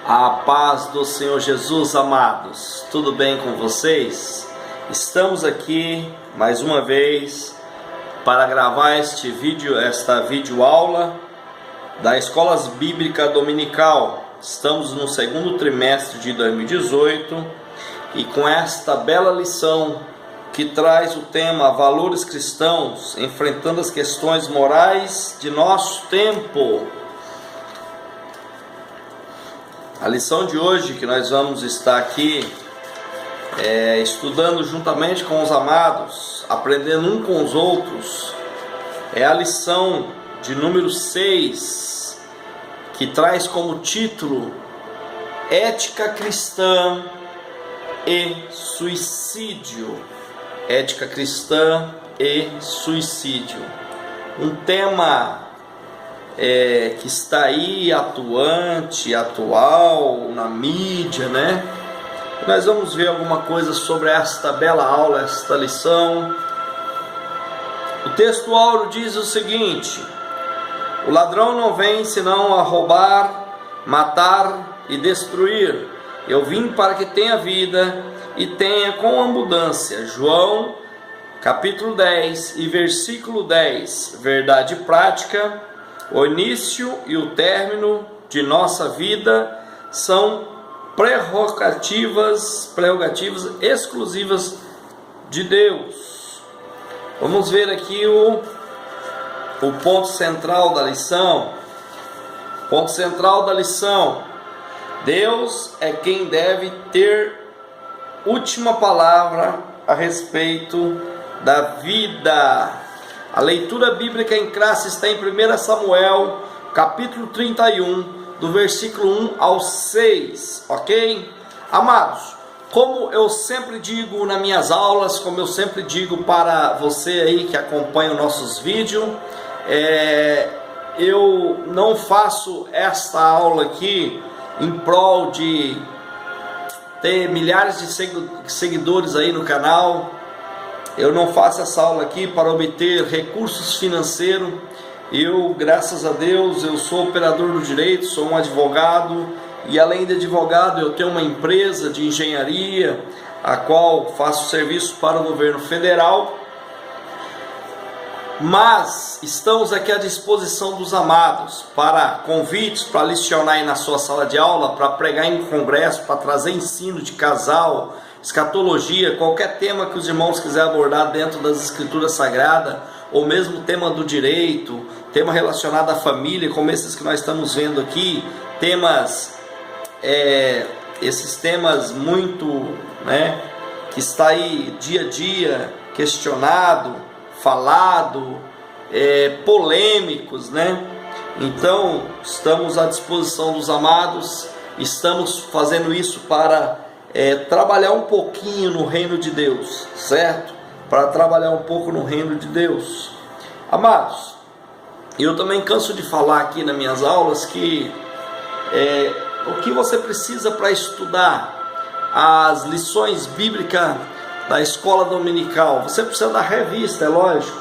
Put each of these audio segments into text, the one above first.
A paz do Senhor Jesus, amados, tudo bem com vocês? Estamos aqui mais uma vez para gravar esta videoaula da Escolas Bíblica Dominical. Estamos no segundo trimestre de 2018 e com esta bela lição que traz o tema Valores Cristãos, enfrentando as questões morais de nosso tempo. A lição de hoje que nós vamos estar aqui estudando juntamente com os amados, aprendendo um com os outros, é a lição de número 6, que traz como título Ética Cristã e Suicídio. Ética Cristã e Suicídio. Um tema que está aí atual na mídia, né? Nós vamos ver alguma coisa sobre esta bela aula, esta lição. O texto áureo diz o seguinte: o ladrão não vem senão a roubar, matar e destruir. Eu vim para que tenha vida e tenha com abundância. João capítulo 10 e versículo 10. Verdade prática: o início e o término de nossa vida são prerrogativas exclusivas de Deus. Vamos ver aqui o ponto central da lição. Ponto central da lição: Deus é quem deve ter última palavra a respeito da vida. A leitura bíblica em classe está em 1 Samuel, capítulo 31, do versículo 1 ao 6, ok? Amados, como eu sempre digo nas minhas aulas, como eu sempre digo para você aí que acompanha os nossos vídeos, eu não faço esta aula aqui em prol de ter milhares de seguidores aí no canal. Eu não faço essa aula aqui para obter recursos financeiros. Eu, graças a Deus, eu sou operador do direito, sou um advogado, e além de advogado eu tenho uma empresa de engenharia, a qual faço serviço para o governo federal. Mas estamos aqui à disposição dos amados para convites, para licionar aí na sua sala de aula, para pregar em congresso, para trazer ensino de casal, escatologia, qualquer tema que os irmãos quiserem abordar dentro das escrituras sagradas, ou mesmo tema do direito, tema relacionado à família, como esses que nós estamos vendo aqui, temas, esses temas muito, que está aí dia a dia questionado, falado, polêmicos, Então, estamos à disposição dos amados, estamos fazendo isso para trabalhar um pouquinho no reino de Deus, certo? Para trabalhar um pouco no reino de Deus. Amados, eu também canso de falar aqui nas minhas aulas que o que você precisa para estudar as lições bíblicas da escola dominical, você precisa da revista, é lógico,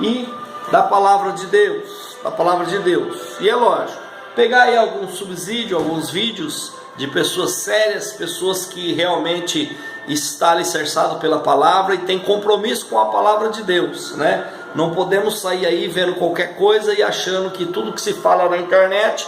e da palavra de Deus, e é lógico, pegar aí algum subsídio, alguns vídeos de pessoas sérias, pessoas que realmente estão alicerçadas pela palavra e tem compromisso com a palavra de Deus, Não podemos sair aí vendo qualquer coisa e achando que tudo que se fala na internet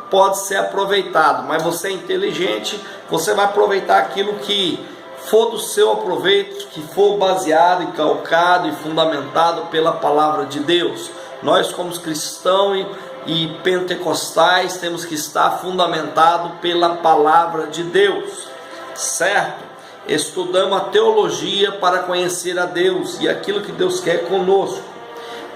pode ser aproveitado, mas você é inteligente, você vai aproveitar aquilo que for do seu aproveito, que for baseado e calcado e fundamentado pela palavra de Deus. Nós, como cristãos e pentecostais, temos que estar fundamentado pela palavra de Deus, certo? Estudamos a teologia para conhecer a Deus e aquilo que Deus quer conosco.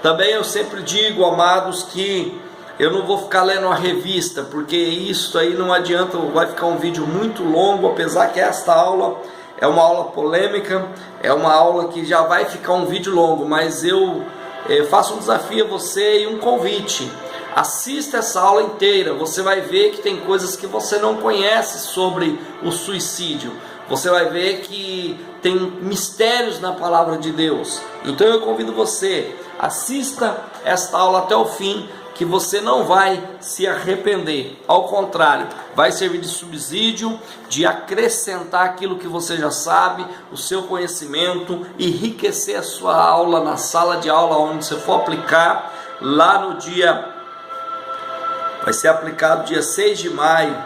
Também eu sempre digo, amados, que eu não vou ficar lendo uma revista, porque isso aí não adianta, vai ficar um vídeo muito longo, apesar que esta aula é uma aula polêmica, é uma aula que já vai ficar um vídeo longo, mas eu faço um desafio a você e um convite. Assista essa aula inteira, você vai ver que tem coisas que você não conhece sobre o suicídio. Você vai ver que tem mistérios na palavra de Deus. Então eu convido você, assista esta aula até o fim, que você não vai se arrepender. Ao contrário, vai servir de subsídio, de acrescentar aquilo que você já sabe, o seu conhecimento, enriquecer a sua aula na sala de aula onde você for aplicar, lá no dia, vai ser aplicado dia 6 de maio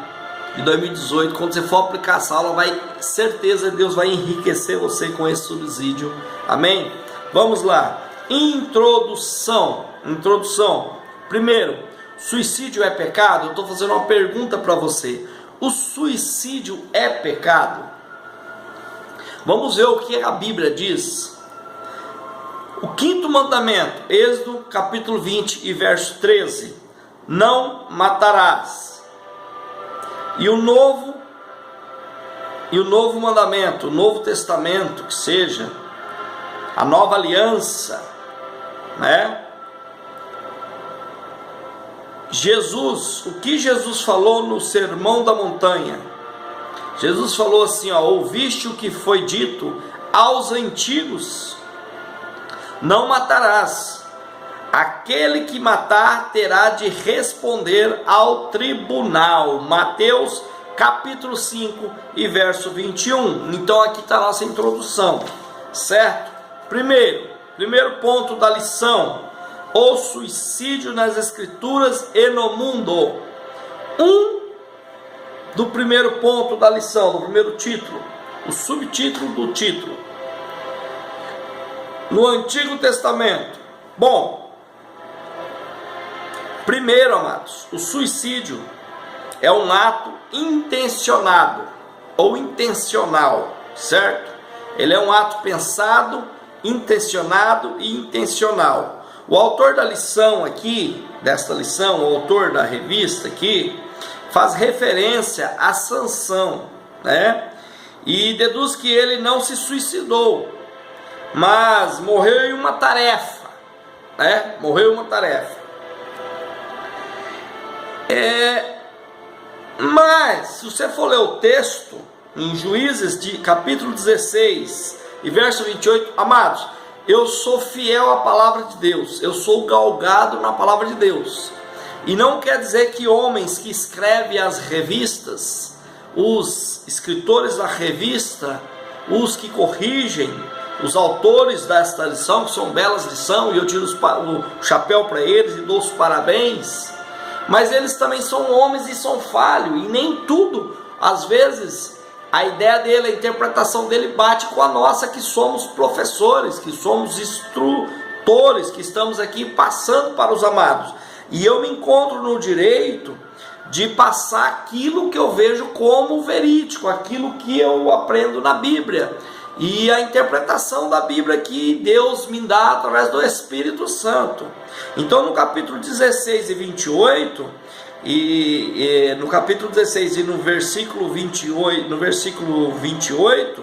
de 2018, quando você for aplicar essa aula, certeza Deus vai enriquecer você com esse subsídio, amém? Vamos lá, introdução. Primeiro, suicídio é pecado? Eu estou fazendo uma pergunta para você. O suicídio é pecado? Vamos ver o que a Bíblia diz. O quinto mandamento, Êxodo capítulo 20 e verso 13. Não matarás. E o novo mandamento, o Novo Testamento, que seja a nova aliança, né? Jesus, o que Jesus falou no Sermão da Montanha? Jesus falou assim, ouviste o que foi dito aos antigos, não matarás, aquele que matar terá de responder ao tribunal. Mateus capítulo 5 e verso 21. Então aqui está a nossa introdução, certo? Primeiro ponto da lição: o suicídio nas escrituras e no mundo. Do primeiro ponto da lição, do primeiro título, o subtítulo do título: no Antigo Testamento. Bom, primeiro, amados, o suicídio é um ato intencionado ou intencional, certo? Ele é um ato pensado, intencionado e intencional. O autor da lição aqui, desta lição, o autor da revista aqui, faz referência a Sansão, né? E deduz que ele não se suicidou, mas morreu em uma tarefa, né? Morreu em uma tarefa. Mas, se você for ler o texto, em Juízes, de capítulo 16 e verso 28, amados, eu sou fiel à palavra de Deus, eu sou galgado na palavra de Deus. E não quer dizer que homens que escrevem as revistas, os escritores da revista, os que corrigem, os autores desta lição, que são belas lições, e eu tiro o chapéu para eles e dou os parabéns, mas eles também são homens e são falhos, e nem tudo, às vezes, a ideia dele, a interpretação dele bate com a nossa, que somos professores, que somos instrutores, que estamos aqui passando para os amados. E eu me encontro no direito de passar aquilo que eu vejo como verídico, aquilo que eu aprendo na Bíblia. E a interpretação da Bíblia que Deus me dá através do Espírito Santo. Então no capítulo 16 e 28... no capítulo 16 e no versículo 28,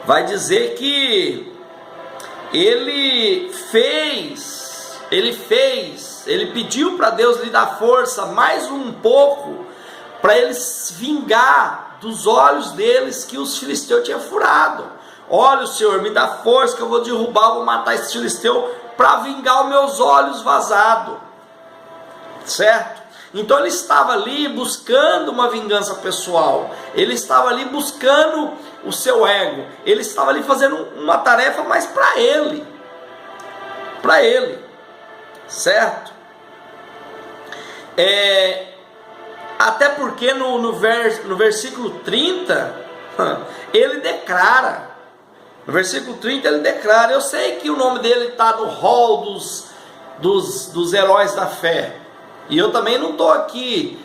vai dizer que ele pediu para Deus lhe dar força mais um pouco, para ele vingar dos olhos deles que os filisteus tinham furado. Olha, Senhor, me dá força que eu vou derrubar, vou matar esse filisteu, para vingar os meus olhos vazados. Certo? Então ele estava ali buscando uma vingança pessoal, ele estava ali buscando o seu ego, ele estava ali fazendo uma tarefa mais para ele, certo? Até porque no versículo 30, ele declara, no versículo 30 ele declara, eu sei que o nome dele está no rol dos heróis da fé, e eu também não estou aqui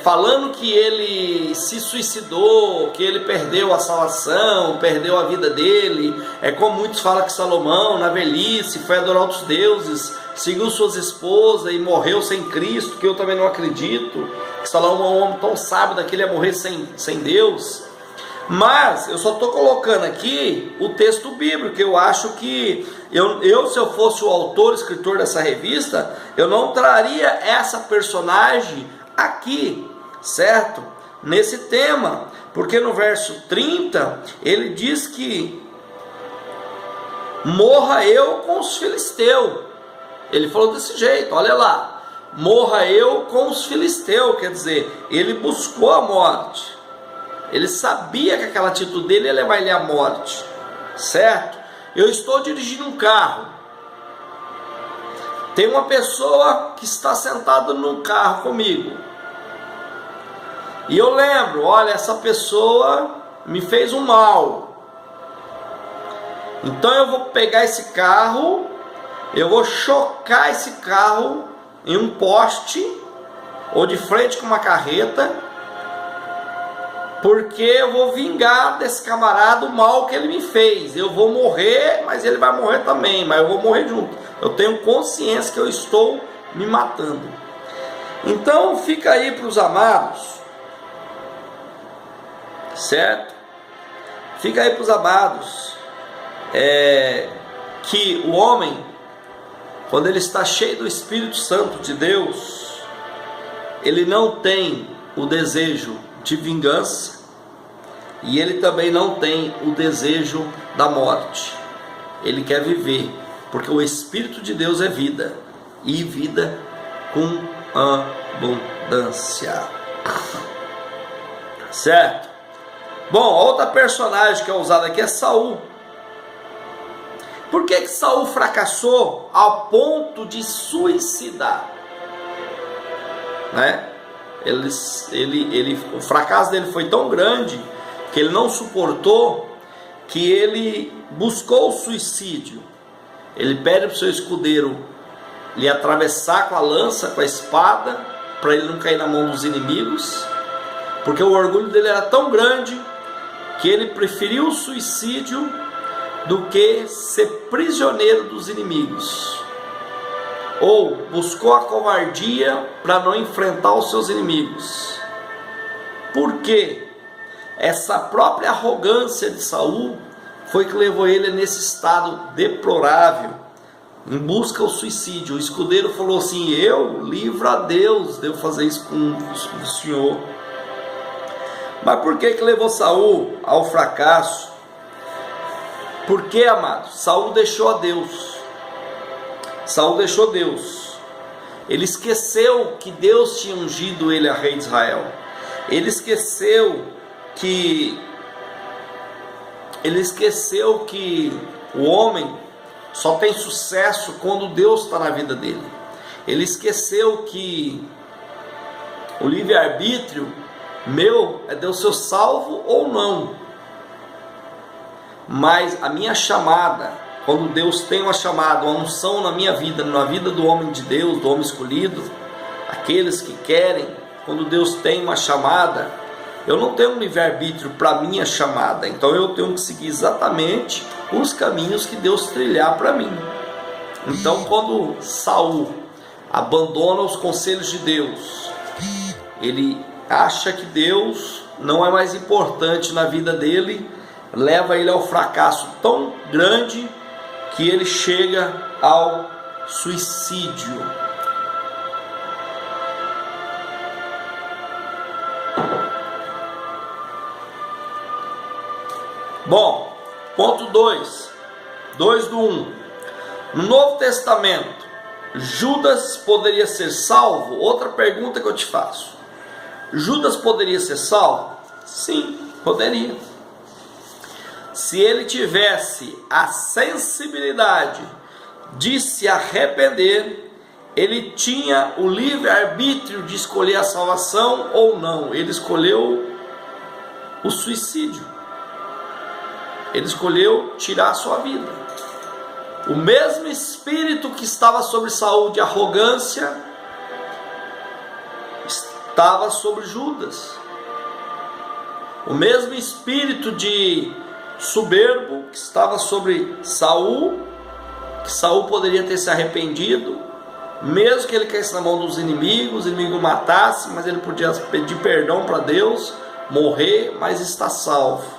falando que ele se suicidou, que ele perdeu a salvação, perdeu a vida dele. É como muitos falam que Salomão, na velhice, foi adorar outros deuses, seguiu suas esposas e morreu sem Cristo, que eu também não acredito, que Salomão é um homem tão sábio daquele ia morrer sem Deus. Mas eu só estou colocando aqui o texto bíblico, que eu acho que se eu fosse o autor, escritor dessa revista, eu não traria essa personagem aqui, certo? Nesse tema, porque no verso 30, ele diz que morra eu com os filisteus. Ele falou desse jeito, olha lá, morra eu com os filisteus, quer dizer, ele buscou a morte, ele sabia que aquela atitude dele ia levar ele à morte, certo? Eu estou dirigindo um carro, tem uma pessoa que está sentada no carro comigo, e eu lembro, olha, essa pessoa me fez um mal, então eu vou pegar esse carro, eu vou chocar esse carro em um poste, ou de frente com uma carreta, porque eu vou vingar desse camarada o mal que ele me fez. Eu vou morrer, mas ele vai morrer também, mas eu vou morrer junto. Eu tenho consciência que eu estou me matando. Então fica aí para os amados, certo? Fica aí para os amados, que o homem, quando ele está cheio do Espírito Santo de Deus, ele não tem o desejo de vingança e ele também não tem o desejo da morte. Ele quer viver, porque o Espírito de Deus é vida, e vida com abundância. Certo? Bom, outra personagem que é usada aqui é Saul. Por que Saul fracassou ao ponto de suicidar? Né? O fracasso dele foi tão grande que ele não suportou, que ele buscou o suicídio. Ele pede para o seu escudeiro lhe atravessar com a lança, com a espada, para ele não cair na mão dos inimigos, porque o orgulho dele era tão grande que ele preferiu o suicídio do que ser prisioneiro dos inimigos, ou buscou a covardia para não enfrentar os seus inimigos. Por quê? Essa própria arrogância de Saul foi que levou ele nesse estado deplorável, em busca do suicídio. O escudeiro falou assim: eu livro a Deus de eu fazer isso com o senhor. Mas por que levou Saul ao fracasso? Porque, amados, Saul deixou a Deus. Saul deixou Deus. Ele esqueceu que Deus tinha ungido ele a rei de Israel. Ele esqueceu que o homem só tem sucesso quando Deus está na vida dele. Ele esqueceu que o livre-arbítrio meu é Deus ser salvo ou não. Mas a minha chamada, quando Deus tem uma chamada, uma unção na minha vida, na vida do homem de Deus, do homem escolhido, aqueles que querem, quando Deus tem uma chamada, eu não tenho um livre-arbítrio para minha chamada, então eu tenho que seguir exatamente os caminhos que Deus trilhar para mim. Então, quando Saul abandona os conselhos de Deus, ele acha que Deus não é mais importante na vida dele, leva ele ao fracasso tão grande que ele chega ao suicídio. Bom, ponto 2 do 1. No Novo Testamento, Judas poderia ser salvo? Outra pergunta que eu te faço. Judas poderia ser salvo? Sim, poderia. Se ele tivesse a sensibilidade de se arrepender, ele tinha o livre-arbítrio de escolher a salvação ou não. Ele escolheu o suicídio. Ele escolheu tirar a sua vida. O mesmo espírito que estava sobre Saul de arrogância estava sobre Judas. O mesmo espírito de soberbo que estava sobre Saul, que Saul poderia ter se arrependido, mesmo que ele caísse na mão dos inimigos, o inimigo matasse, mas ele podia pedir perdão para Deus, morrer, mas está salvo.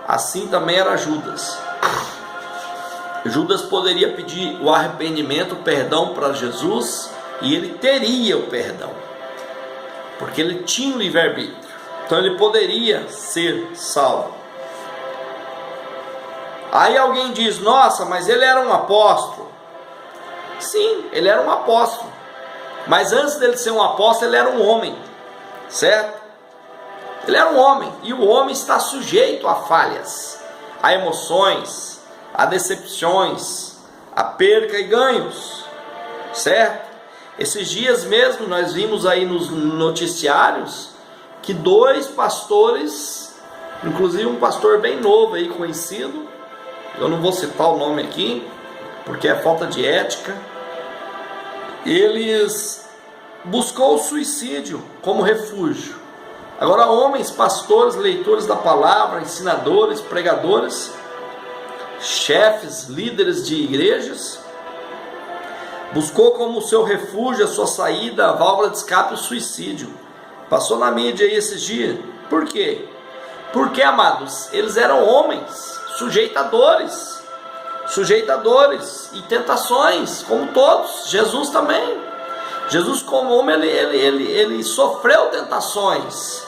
Assim também era Judas. Judas poderia pedir o arrependimento, o perdão para Jesus, e ele teria o perdão, porque ele tinha o livre-arbítrio, então ele poderia ser salvo. Aí alguém diz: nossa, mas ele era um apóstolo. Sim, ele era um apóstolo. Mas antes dele ser um apóstolo, ele era um homem, certo? Ele era um homem, e o homem está sujeito a falhas, a emoções, a decepções, a perca e ganhos, certo? Esses dias mesmo nós vimos aí nos noticiários que 2 pastores, inclusive um pastor bem novo aí conhecido, eu não vou citar o nome aqui, porque é falta de ética, eles buscou o suicídio como refúgio. Agora homens, pastores, leitores da palavra, ensinadores, pregadores, chefes, líderes de igrejas, buscou como seu refúgio, a sua saída, a válvula de escape, o suicídio. Passou na mídia aí esses dias. Por quê? Porque, amados, eles eram homens, sujeitadores e tentações, como todos. Jesus também. Jesus, como homem, ele sofreu tentações,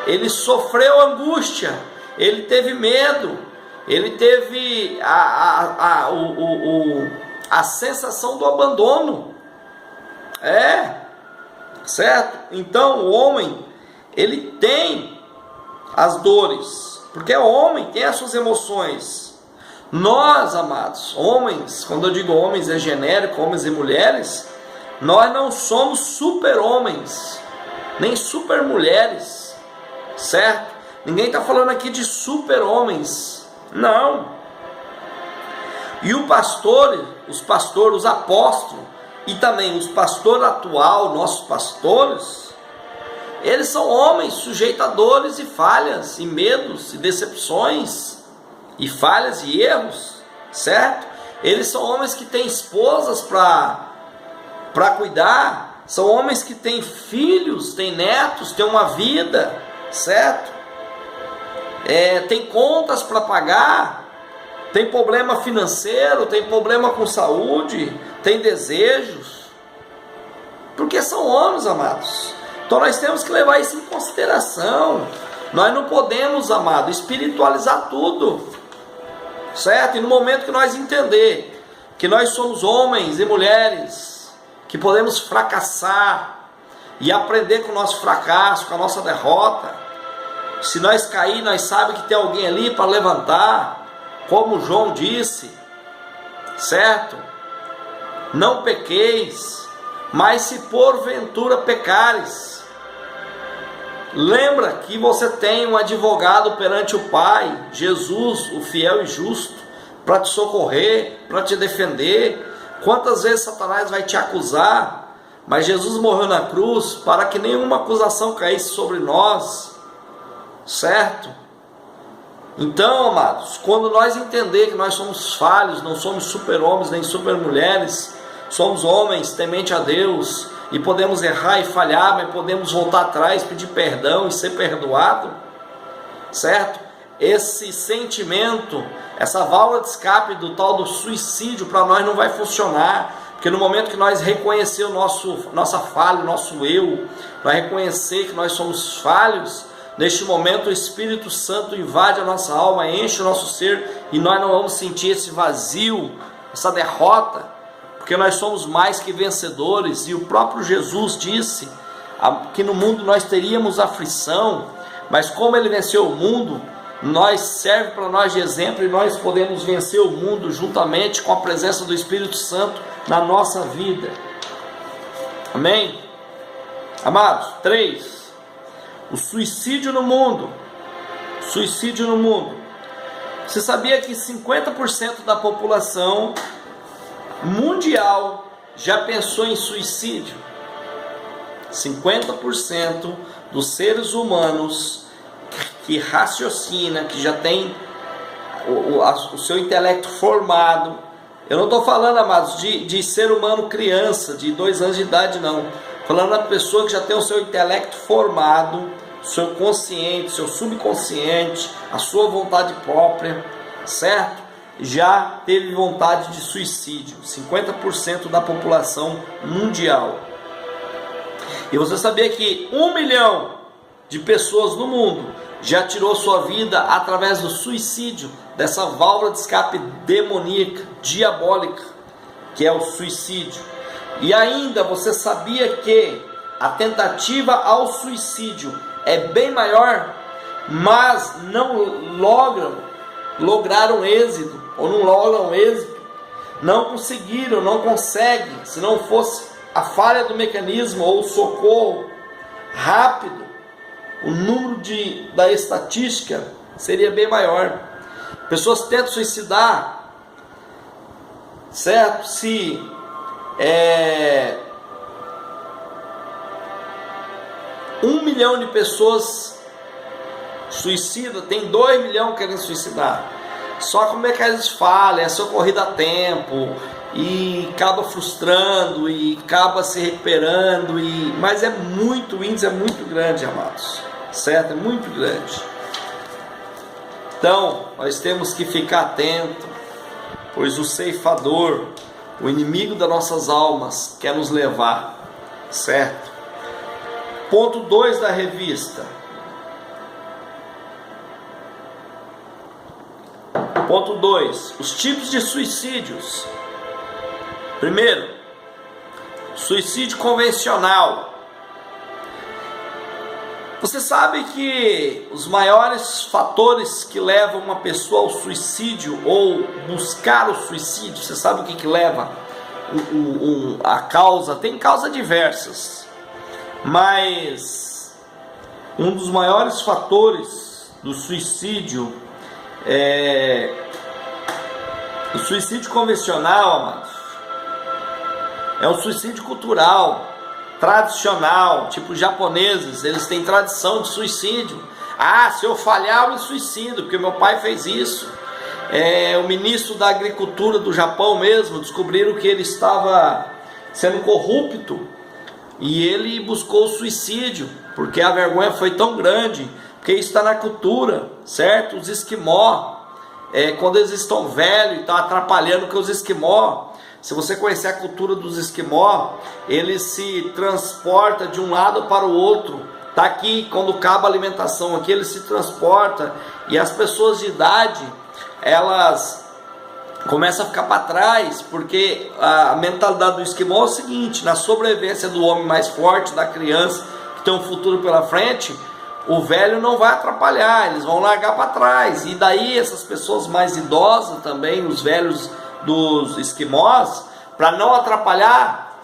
ele sofreu angústia, ele teve medo, ele teve a sensação do abandono. Certo? Então o homem, ele tem as dores, porque o homem tem as suas emoções. Nós, amados, homens, quando eu digo homens é genérico, homens e mulheres, nós não somos super homens, nem super mulheres, certo? Ninguém está falando aqui de super homens, não. E o pastor, os apóstolos, e também os pastores atual, nossos pastores, eles são homens sujeitadores e falhas, e medos, e decepções, e falhas e erros, certo? Eles são homens que têm esposas para cuidar, são homens que têm filhos, têm netos, têm uma vida, certo? Tem contas para pagar, tem problema financeiro, tem problema com saúde, tem desejos, porque são homens, amados. Então nós temos que levar isso em consideração. Nós não podemos, amado, espiritualizar tudo, certo? E no momento que nós entender que nós somos homens e mulheres, que podemos fracassar e aprender com o nosso fracasso, com a nossa derrota. Se nós cair, nós sabemos que tem alguém ali para levantar, como João disse, certo? Não pequeis, mas se porventura pecares, lembra que você tem um advogado perante o Pai, Jesus, o fiel e justo, para te socorrer, para te defender. Quantas vezes Satanás vai te acusar, mas Jesus morreu na cruz para que nenhuma acusação caísse sobre nós, certo? Então, amados, quando nós entender que nós somos falhos, não somos super-homens nem super-mulheres, somos homens temente a Deus, e podemos errar e falhar, mas podemos voltar atrás, pedir perdão e ser perdoado, certo? Esse sentimento, essa válvula de escape do tal do suicídio para nós não vai funcionar, porque no momento que nós reconhecer nossa falha, o nosso eu, nós reconhecer que nós somos falhos, neste momento o Espírito Santo invade a nossa alma, enche o nosso ser, e nós não vamos sentir esse vazio, essa derrota, porque nós somos mais que vencedores. E o próprio Jesus disse que no mundo nós teríamos aflição, mas como ele venceu o mundo, serve para nós de exemplo, e nós podemos vencer o mundo juntamente com a presença do Espírito Santo na nossa vida. Amém? Amados, 3. O suicídio no mundo. Suicídio no mundo. Você sabia que 50% da população mundial já pensou em suicídio? 50% dos seres humanos que raciocina, que já tem o seu intelecto formado. Eu não estou falando, amados, de ser humano criança, de 2 anos de idade, não. Falando da pessoa que já tem o seu intelecto formado, seu consciente, seu subconsciente, a sua vontade própria, certo? Já teve vontade de suicídio. 50% da população mundial. E você sabia que 1 milhão de pessoas no mundo já tirou sua vida através do suicídio, dessa válvula de escape demoníaca, diabólica, que é o suicídio. E ainda, você sabia que a tentativa ao suicídio é bem maior, mas não lograram êxito, ou não logram êxito, não conseguiram, não conseguem. Se não fosse a falha do mecanismo ou o socorro rápido, o número da estatística seria bem maior. Pessoas tentam suicidar, certo? Se 1 milhão de pessoas suicida, tem 2 milhões querendo suicidar. Só que o mecanismo falha, é socorrido a tempo e acaba frustrando e acaba se recuperando, mas o índice é muito grande, amados, certo? É muito grande. Então, nós temos que ficar atento, pois o ceifador, o inimigo das nossas almas, quer nos levar, certo? Ponto 2 da revista. Ponto 2. Os tipos de suicídios. Primeiro, suicídio convencional. Você sabe que os maiores fatores que levam uma pessoa ao suicídio ou buscar o suicídio, você sabe o que leva a causa? Tem causas diversas, mas um dos maiores fatores do suicídio o suicídio convencional, amados, é um suicídio cultural, tradicional, tipo os japoneses, eles têm tradição de suicídio. Se eu falhar eu me suicido, porque meu pai fez isso. O ministro da agricultura do Japão mesmo, descobriram que ele estava sendo corrupto e ele buscou o suicídio, porque a vergonha foi tão grande, porque isso está na cultura, certo? Os esquimó, quando eles estão velhos e estão atrapalhando, que os esquimó, se você conhecer a cultura dos esquimó, eles se transportam de um lado para o outro. Tá aqui, quando acaba a alimentação aqui, eles se transportam, e as pessoas de idade, elas começam a ficar para trás, porque a mentalidade do esquimó é o seguinte: na sobrevivência do homem mais forte, da criança que tem um futuro pela frente, o velho não vai atrapalhar, eles vão largar para trás. E daí essas pessoas mais idosas também, os velhos dos esquimós, para não atrapalhar,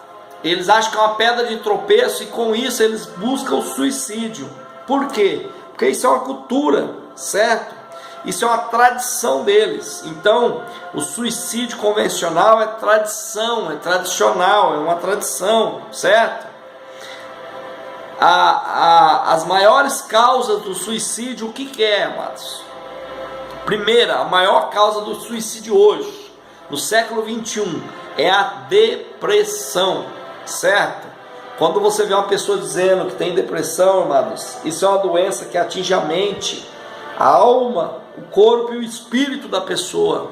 eles acham que é uma pedra de tropeço, e com isso eles buscam o suicídio. Por quê? Porque isso é uma cultura, certo? Isso é uma tradição deles. Então, o suicídio convencional é tradição, é tradicional, é uma tradição, certo? As maiores causas do suicídio, o que é, amados? Primeira, a maior causa do suicídio hoje, no século 21, é a depressão, certo? Quando você vê uma pessoa dizendo que tem depressão, amados, isso é uma doença que atinge a mente, a alma, o corpo e o espírito da pessoa.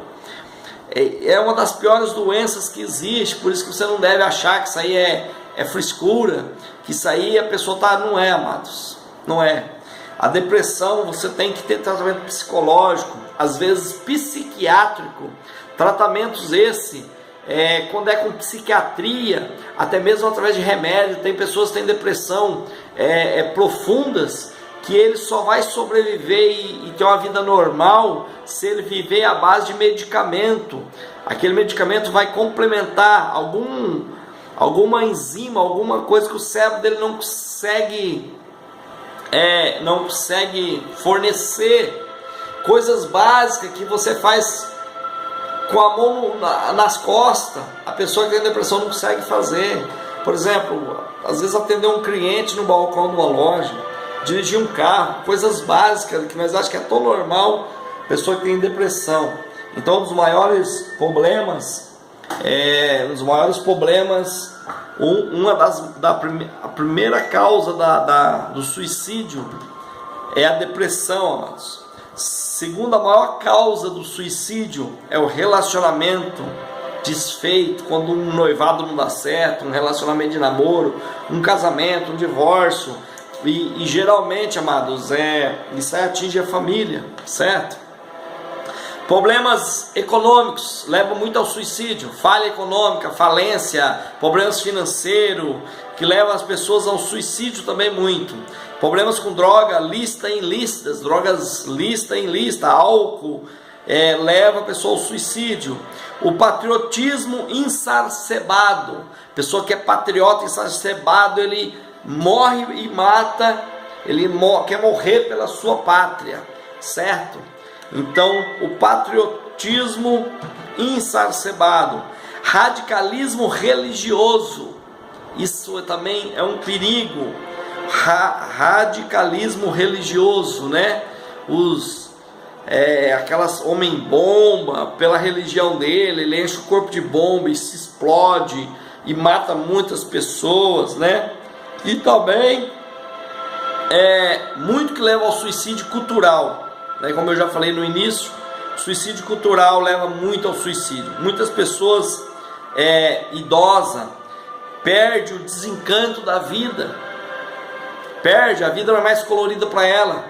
É uma das piores doenças que existe, por isso que você não deve achar que isso aí é frescura, que isso aí a pessoa não é, amados, não é. A depressão, você tem que ter tratamento psicológico, às vezes psiquiátrico, tratamentos quando é com psiquiatria, até mesmo através de remédio. Tem pessoas que têm depressão profundas, que ele só vai sobreviver e ter uma vida normal se ele viver à base de medicamento. Aquele medicamento vai complementar alguma enzima, alguma coisa que o cérebro dele não consegue fornecer, coisas básicas que você faz com a mão nas costas. A pessoa que tem depressão não consegue fazer. Por exemplo, às vezes atender um cliente no balcão de uma loja, dirigir um carro, coisas básicas que nós achamos que é tão normal, pessoa que tem depressão. Então, um dos maiores problemas, a primeira causa do suicídio é a depressão, amados. Segunda maior causa do suicídio é o relacionamento desfeito, quando um noivado não dá certo, um relacionamento de namoro, um casamento, um divórcio. E geralmente, amados, isso aí atinge a família, certo? Problemas econômicos levam muito ao suicídio, falha econômica, falência, problemas financeiros, que levam as pessoas ao suicídio também muito. Problemas com droga, lista em listas, drogas lista em lista, álcool, leva a pessoa ao suicídio. O patriotismo exacerbado, pessoa que é patriota exacerbado, ele morre e mata, quer morrer pela sua pátria, certo? Então, o patriotismo exacerbado, radicalismo religioso, isso também é um perigo. Radicalismo religioso, né? Aquelas homem-bomba, pela religião dele, ele enche o corpo de bomba e se explode e mata muitas pessoas, né? E também muito que leva ao suicídio cultural, né? Como eu já falei no início, suicídio cultural leva muito ao suicídio. Muitas pessoas idosas perdem o desencanto da vida, a vida não é mais colorida para ela,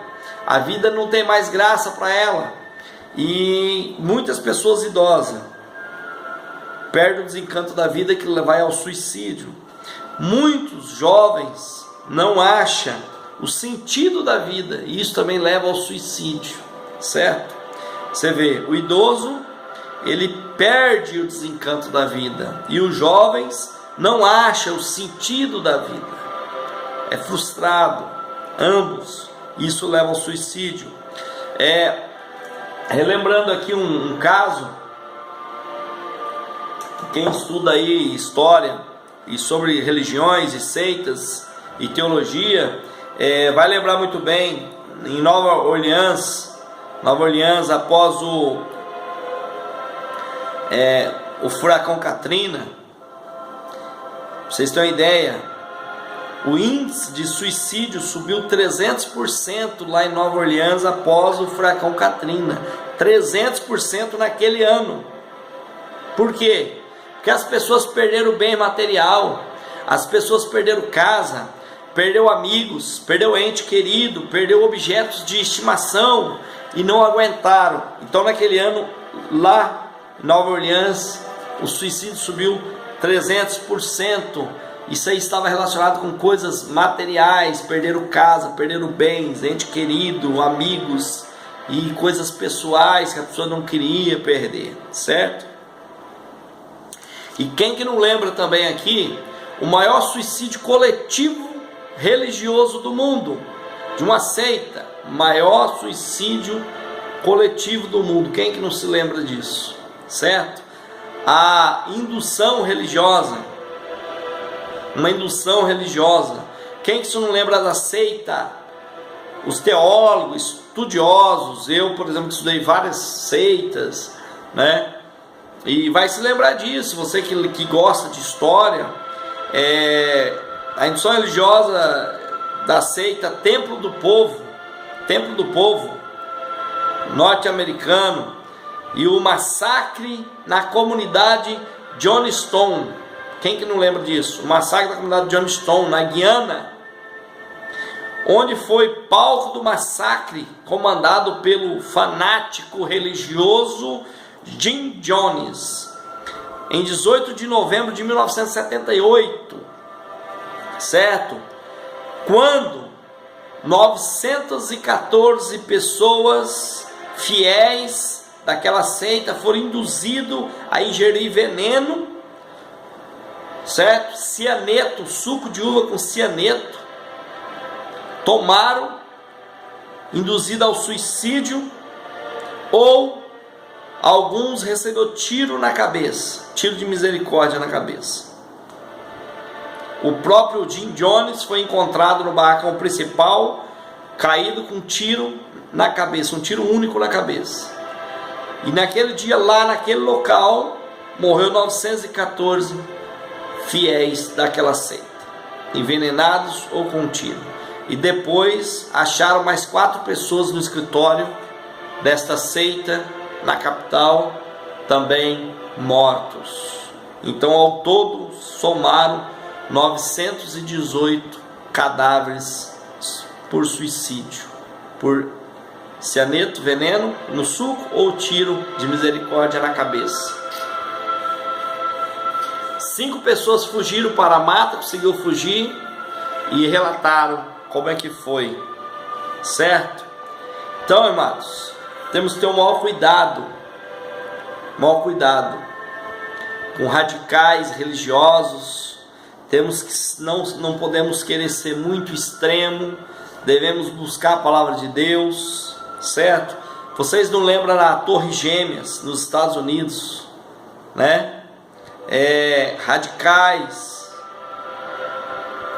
a vida não tem mais graça para ela, e muitas pessoas idosas perdem o desencanto da vida, que vai ao suicídio. Muitos jovens não acham o sentido da vida, e isso também leva ao suicídio, certo? Você vê, o idoso, ele perde o desencanto da vida, e os jovens não acham o sentido da vida, é frustrado, ambos, isso leva ao suicídio. Relembrando aqui um caso, quem estuda aí história e sobre religiões e seitas e teologia, vai lembrar muito bem, em Nova Orleans, após o furacão Katrina, pra vocês terem uma ideia, o índice de suicídio subiu 300% lá em Nova Orleans após o furacão Katrina. 300% naquele ano. Por quê? Porque as pessoas perderam bem material, as pessoas perderam casa, perdeu amigos, perdeu ente querido, perdeu objetos de estimação e não aguentaram. Então naquele ano lá em Nova Orleans o suicídio subiu 300%. Isso aí estava relacionado com coisas materiais, perderam casa, perderam bens, ente querido, amigos e coisas pessoais que a pessoa não queria perder, certo? E quem que não lembra também aqui, o maior suicídio coletivo religioso do mundo, de uma seita, maior suicídio coletivo do mundo, quem que não se lembra disso, certo? A indução religiosa, uma indução religiosa. Quem que se não lembra da seita? Os teólogos, estudiosos, eu, por exemplo, estudei várias seitas, né? E vai se lembrar disso, você que gosta de história, a indução religiosa da seita Templo do Povo norte-americano, e o massacre na comunidade Johnstone. Quem que não lembra disso? O massacre da comunidade de Johnstone, na Guiana, onde foi palco do massacre comandado pelo fanático religioso Jim Jones, em 18 de novembro de 1978, certo? Quando 914 pessoas fiéis daquela seita foram induzidos a ingerir veneno, certo? Cianeto, suco de uva com cianeto, tomaram, induzido ao suicídio, ou alguns receberam tiro na cabeça, tiro de misericórdia na cabeça. O próprio Jim Jones foi encontrado no barracão principal, caído com um tiro na cabeça, um tiro único na cabeça. E naquele dia, lá naquele local, morreu 914 fiéis daquela seita, envenenados ou com tiro. E depois acharam mais 4 pessoas no escritório desta seita, na capital, também mortos. Então ao todo somaram 918 cadáveres por suicídio, por cianeto, veneno no suco ou tiro de misericórdia na cabeça. 5 pessoas fugiram para a mata, conseguiu fugir e relataram como é que foi, certo? Então, amados, temos que ter o maior cuidado com radicais religiosos. Temos que não podemos querer ser muito extremo, devemos buscar a palavra de Deus, certo? Vocês não lembram da Torre Gêmeas nos Estados Unidos, né? Radicais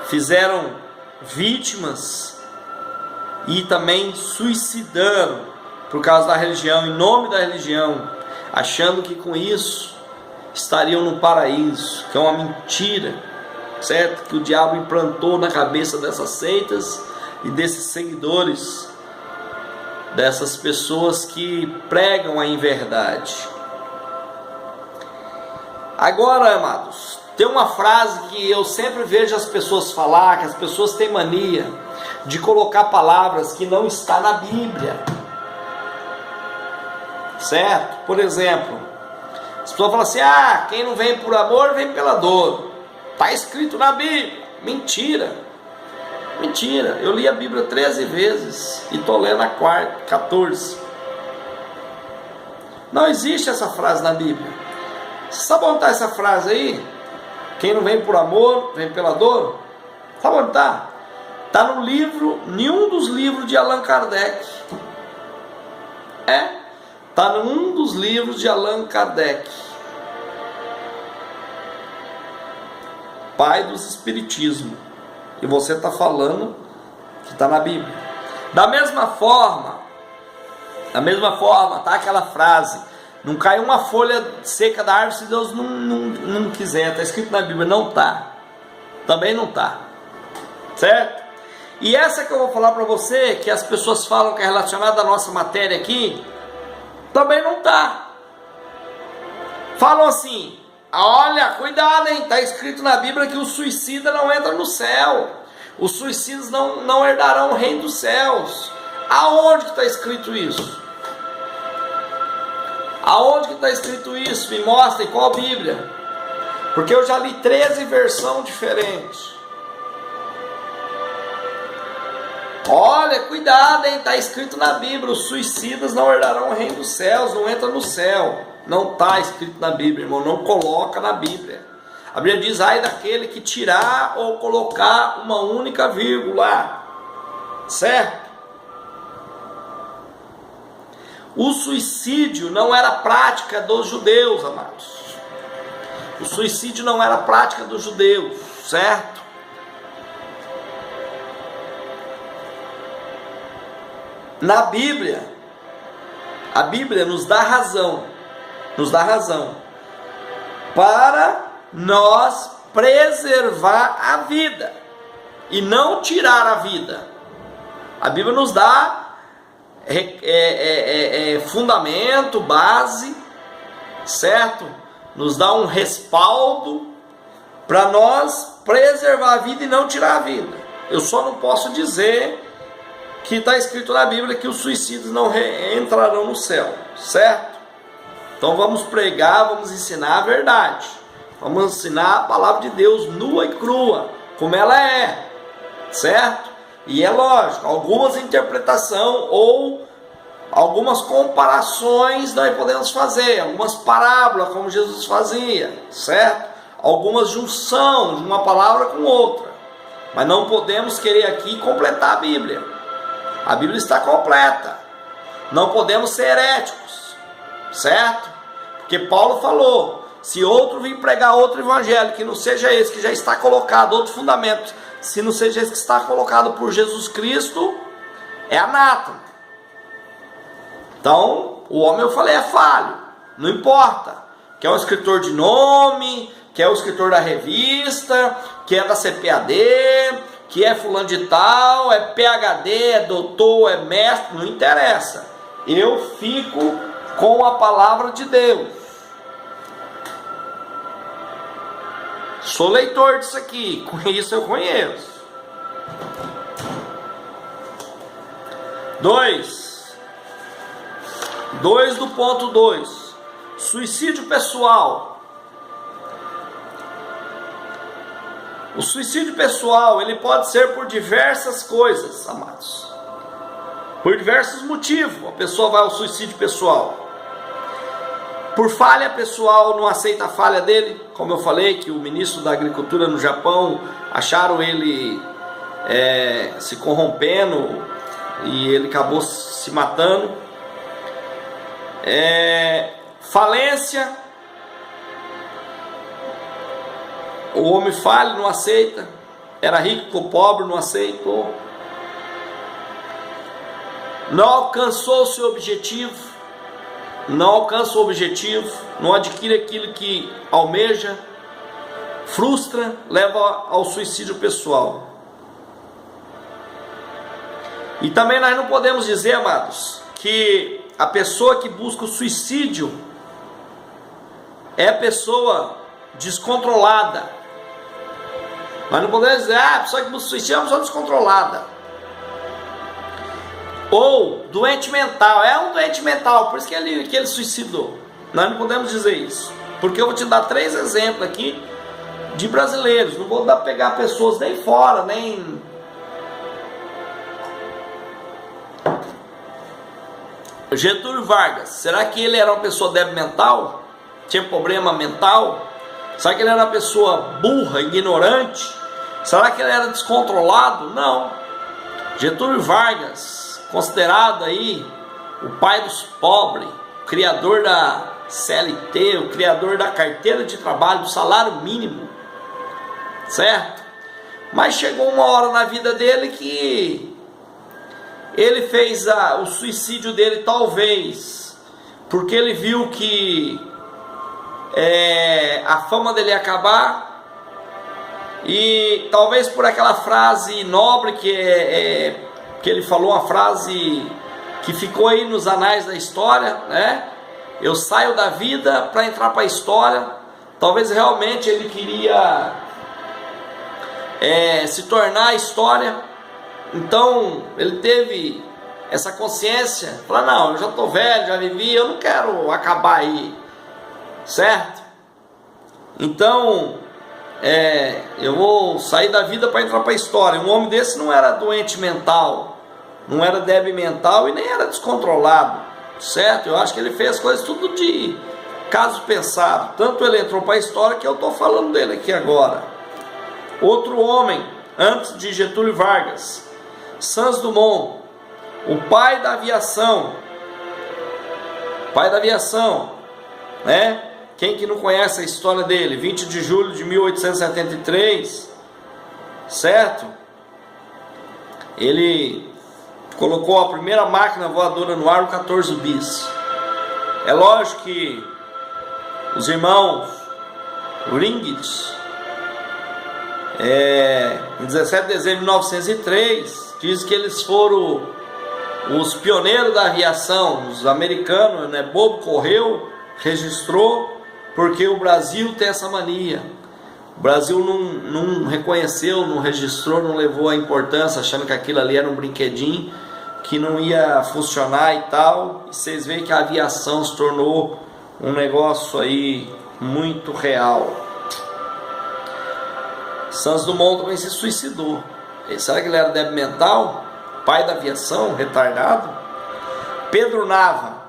fizeram vítimas e também suicidaram por causa da religião, em nome da religião, achando que com isso estariam no paraíso, que é uma mentira, certo? Que o diabo implantou na cabeça dessas seitas e desses seguidores, dessas pessoas que pregam a inverdade. Agora, amados, tem uma frase que eu sempre vejo as pessoas falar, que as pessoas têm mania de colocar palavras que não está na Bíblia, certo? Por exemplo, as pessoas falam assim: quem não vem por amor, vem pela dor. Está escrito na Bíblia. Mentira, eu li a Bíblia 13 vezes e estou lendo a 14. Não existe essa frase na Bíblia. Você sabe onde está essa frase aí? Quem não vem por amor, vem pela dor. Sabe onde está? Está no livro, nenhum dos livros de Allan Kardec. Está num dos livros de Allan Kardec, pai dos espiritismos. E você está falando que está na Bíblia. Da mesma forma, tá aquela frase: não cai uma folha seca da árvore se Deus não quiser. Está escrito na Bíblia. Não está. Também não está. Certo? E essa que eu vou falar para você, que as pessoas falam que é relacionada à nossa matéria aqui, também não está. Falam assim: olha, cuidado, hein? Está escrito na Bíblia que o suicida não entra no céu. Os suicidas não herdarão o reino dos céus. Aonde que está escrito isso? Aonde que está escrito isso? Me mostrem qual Bíblia. Porque eu já li 13 versões diferentes. Olha, cuidado, hein? Está escrito na Bíblia: os suicidas não herdarão o reino dos céus, não entram no céu. Não está escrito na Bíblia, irmão. Não coloca na Bíblia. A Bíblia diz: ai daquele que tirar ou colocar uma única vírgula. Certo? O suicídio não era prática dos judeus, amados. O suicídio não era prática dos judeus, certo? Na Bíblia, a Bíblia nos dá razão para nós preservar a vida e não tirar a vida. A Bíblia nos dá fundamento, base, certo? Nos dá um respaldo para nós preservar a vida e não tirar a vida. Eu só não posso dizer que está escrito na Bíblia que os suicidas não entrarão no céu, certo? Então vamos pregar, vamos ensinar a verdade, vamos ensinar a palavra de Deus nua e crua, como ela é, certo? E é lógico, algumas interpretações ou algumas comparações nós podemos fazer, algumas parábolas como Jesus fazia, certo? Algumas junção de uma palavra com outra, mas não podemos querer aqui completar a Bíblia. A Bíblia está completa. Não podemos ser heréticos, certo? Porque Paulo falou: se outro vir pregar outro evangelho que não seja esse que já está colocado, outro fundamento, se não seja esse que está colocado por Jesus Cristo, é anátema. Então, o homem, eu falei, é falho. Não importa. Que é um escritor de nome, que é o escritor da revista, que é da CPAD, que é fulano de tal, é PhD, é doutor, é mestre, não interessa. Eu fico com a palavra de Deus. Sou leitor disso aqui, com isso eu conheço. 2. 2.2, suicídio pessoal. O suicídio pessoal, ele pode ser por diversas coisas, amados. Por diversos motivos, a pessoa vai ao suicídio pessoal. Por falha pessoal, não aceita a falha dele, como eu falei, que o ministro da Agricultura no Japão, acharam ele se corrompendo e ele acabou se matando. Falência, o homem falha, não aceita, era rico, ficou pobre, não aceitou, não alcançou o seu objetivo, não adquire aquilo que almeja, frustra, leva ao suicídio pessoal. E também nós não podemos dizer, amados, que a pessoa que busca o suicídio é a pessoa descontrolada. Nós não podemos dizer, a pessoa que busca o suicídio é uma pessoa descontrolada. Ou doente mental, é um doente mental, por isso que ele suicidou. Nós não podemos dizer isso, porque eu vou te dar 3 exemplos aqui de brasileiros. Não vou pegar pessoas nem fora, nem... Getúlio Vargas, será que ele era uma pessoa débil mental? Tinha problema mental? Será que ele era uma pessoa burra, ignorante? Será que ele era descontrolado? Não. Getúlio Vargas, considerado aí o pai dos pobres, o criador da CLT, o criador da carteira de trabalho, do salário mínimo, certo? Mas chegou uma hora na vida dele que ele fez o suicídio dele, talvez porque ele viu que a fama dele ia acabar, e talvez por aquela frase nobre que ele falou, uma frase que ficou aí nos anais da história, né? Eu saio da vida para entrar para a história. Talvez realmente ele queria se tornar a história. Então ele teve essa consciência, falar, não, eu já estou velho, já vivi, eu não quero acabar aí, certo? Então eu vou sair da vida para entrar para a história. Um homem desse não era doente mental, não era débil mental e nem era descontrolado, certo? Eu acho que ele fez coisas tudo de caso pensado. Tanto ele entrou para a história que eu estou falando dele aqui agora. Outro homem, antes de Getúlio Vargas, Santos Dumont, o pai da aviação, né? Quem que não conhece a história dele? 20 de julho de 1873, certo? Ele colocou a primeira máquina voadora no ar, o 14 bis. É lógico que os irmãos Wright, em 17 de dezembro de 1903, diz que eles foram os pioneiros da aviação. Os americanos, né? Bobo correu, registrou, porque o Brasil tem essa mania. O Brasil não reconheceu, não registrou, não levou a importância, achando que aquilo ali era um brinquedinho que não ia funcionar e tal. E vocês veem que a aviação se tornou um negócio aí muito real. Santos Dumont também se suicidou. Será que ele era débil mental? Pai da aviação, retardado? Pedro Nava.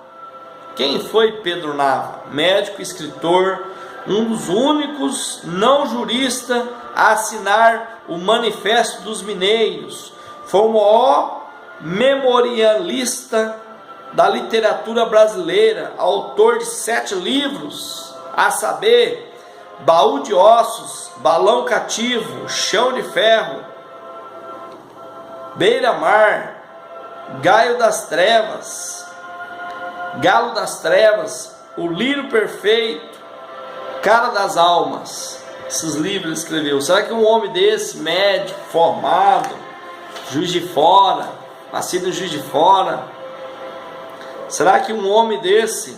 Quem foi Pedro Nava? Médico, escritor, um dos únicos não jurista a assinar o Manifesto dos Mineiros. Foi o maior memorialista da literatura brasileira, autor de 7 livros, a saber, Baú de Ossos, Balão Cativo, Chão de Ferro, Beira-Mar, Galo das Trevas, O Lírio Perfeito, Cara das Almas. Esses livros ele escreveu. Será que um homem desse, médico, formado, Juiz de Fora, nascido em Juiz de Fora, será que um homem desse,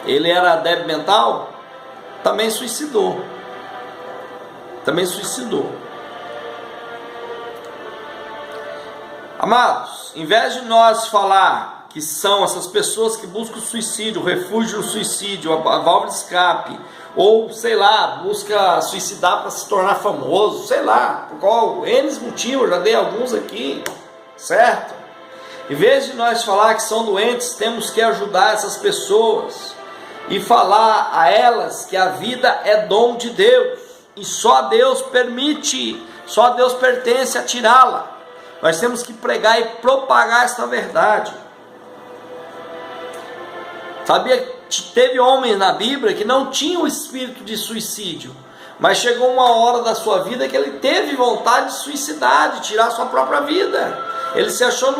ele era débil mental? Também suicidou. Amados, em vez de nós falar que são essas pessoas que buscam o suicídio, o refúgio no suicídio, a válvula de escape, ou sei lá, busca suicidar para se tornar famoso, sei lá, por qual N motivos, já dei alguns aqui, certo? Em vez de nós falar que são doentes, temos que ajudar essas pessoas e falar a elas que a vida é dom de Deus e só Deus permite, só Deus pertence a tirá-la. Nós temos que pregar e propagar esta verdade. Sabia que teve homens na Bíblia que não tinham o espírito de suicídio, mas chegou uma hora da sua vida que ele teve vontade de suicidar, de tirar a sua própria vida. Ele se achou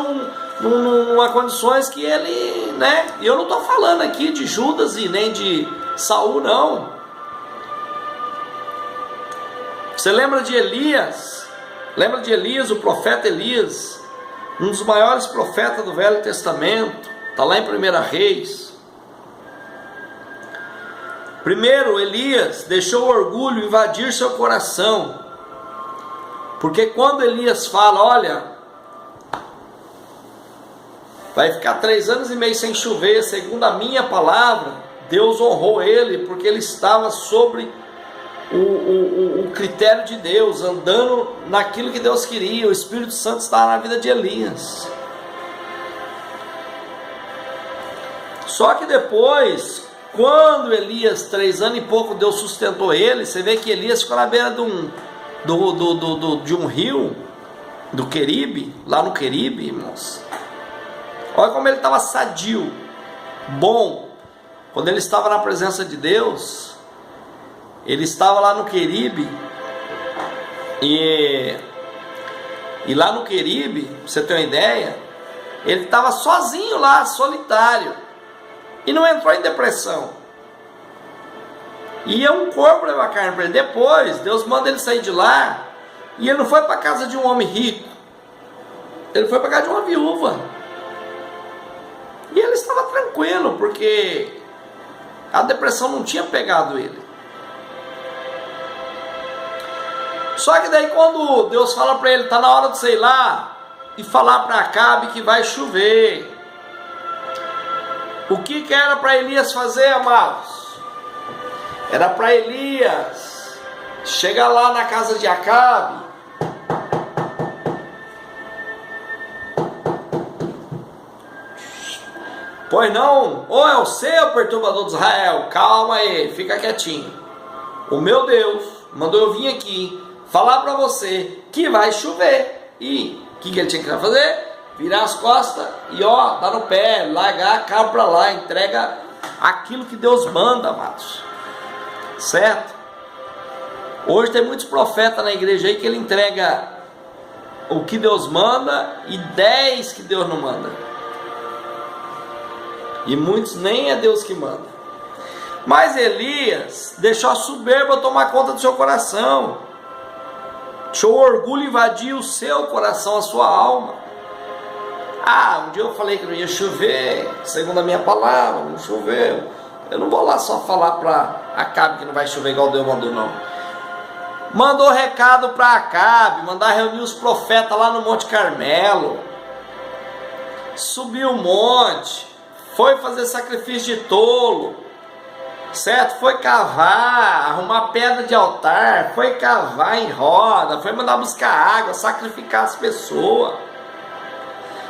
numa condições que ele, né? E eu não estou falando aqui de Judas e nem de Saul, não. Você lembra de Elias? Lembra de Elias, o profeta Elias? Um dos maiores profetas do Velho Testamento. Está lá em 1 Reis. Primeiro, Elias deixou o orgulho invadir seu coração. Porque quando Elias fala, olha, vai ficar 3 anos e meio sem chover, segundo a minha palavra, Deus honrou ele, porque ele estava sobre o critério de Deus, andando naquilo que Deus queria. O Espírito Santo estava na vida de Elias. Só que depois, quando Elias, 3 anos e pouco, Deus sustentou ele, você vê que Elias ficou na beira de um rio, do Queribe, lá no Queribe, irmãos. Olha como ele estava sadio, bom. Quando ele estava na presença de Deus, ele estava lá no Queribe, e lá no Queribe, pra você ter uma ideia, ele estava sozinho lá, solitário. E não entrou em depressão. E é um corpo levar carne para ele. Depois, Deus manda ele sair de lá. E ele não foi para a casa de um homem rico. Ele foi para a casa de uma viúva. E ele estava tranquilo, porque a depressão não tinha pegado ele. Só que daí quando Deus fala para ele, está na hora de você ir lá e falar para Acabe que vai chover. O que era para Elias fazer, amados? Era para Elias chegar lá na casa de Acabe, pois não, ou é o seu perturbador de Israel, calma aí, fica quietinho. O meu Deus mandou eu vir aqui falar para você que vai chover. E o que ele tinha que fazer? Virar as costas e ó, dar no pé, largar a cara para lá, entrega aquilo que Deus manda, amados. Certo? Hoje tem muitos profetas na igreja aí que ele entrega o que Deus manda e 10 que Deus não manda. E muitos nem é Deus que manda. Mas Elias deixou a soberba tomar conta do seu coração. Deixou o orgulho invadir o seu coração, a sua alma. Um dia eu falei que não ia chover, segundo a minha palavra, não choveu. Eu não vou lá só falar para Acabe que não vai chover igual Deus mandou, não. Mandou recado para Acabe, mandar reunir os profetas lá no Monte Carmelo. Subiu o monte, foi fazer sacrifício de tolo, certo? Foi cavar, arrumar pedra de altar, foi cavar em roda, foi mandar buscar água, sacrificar as pessoas.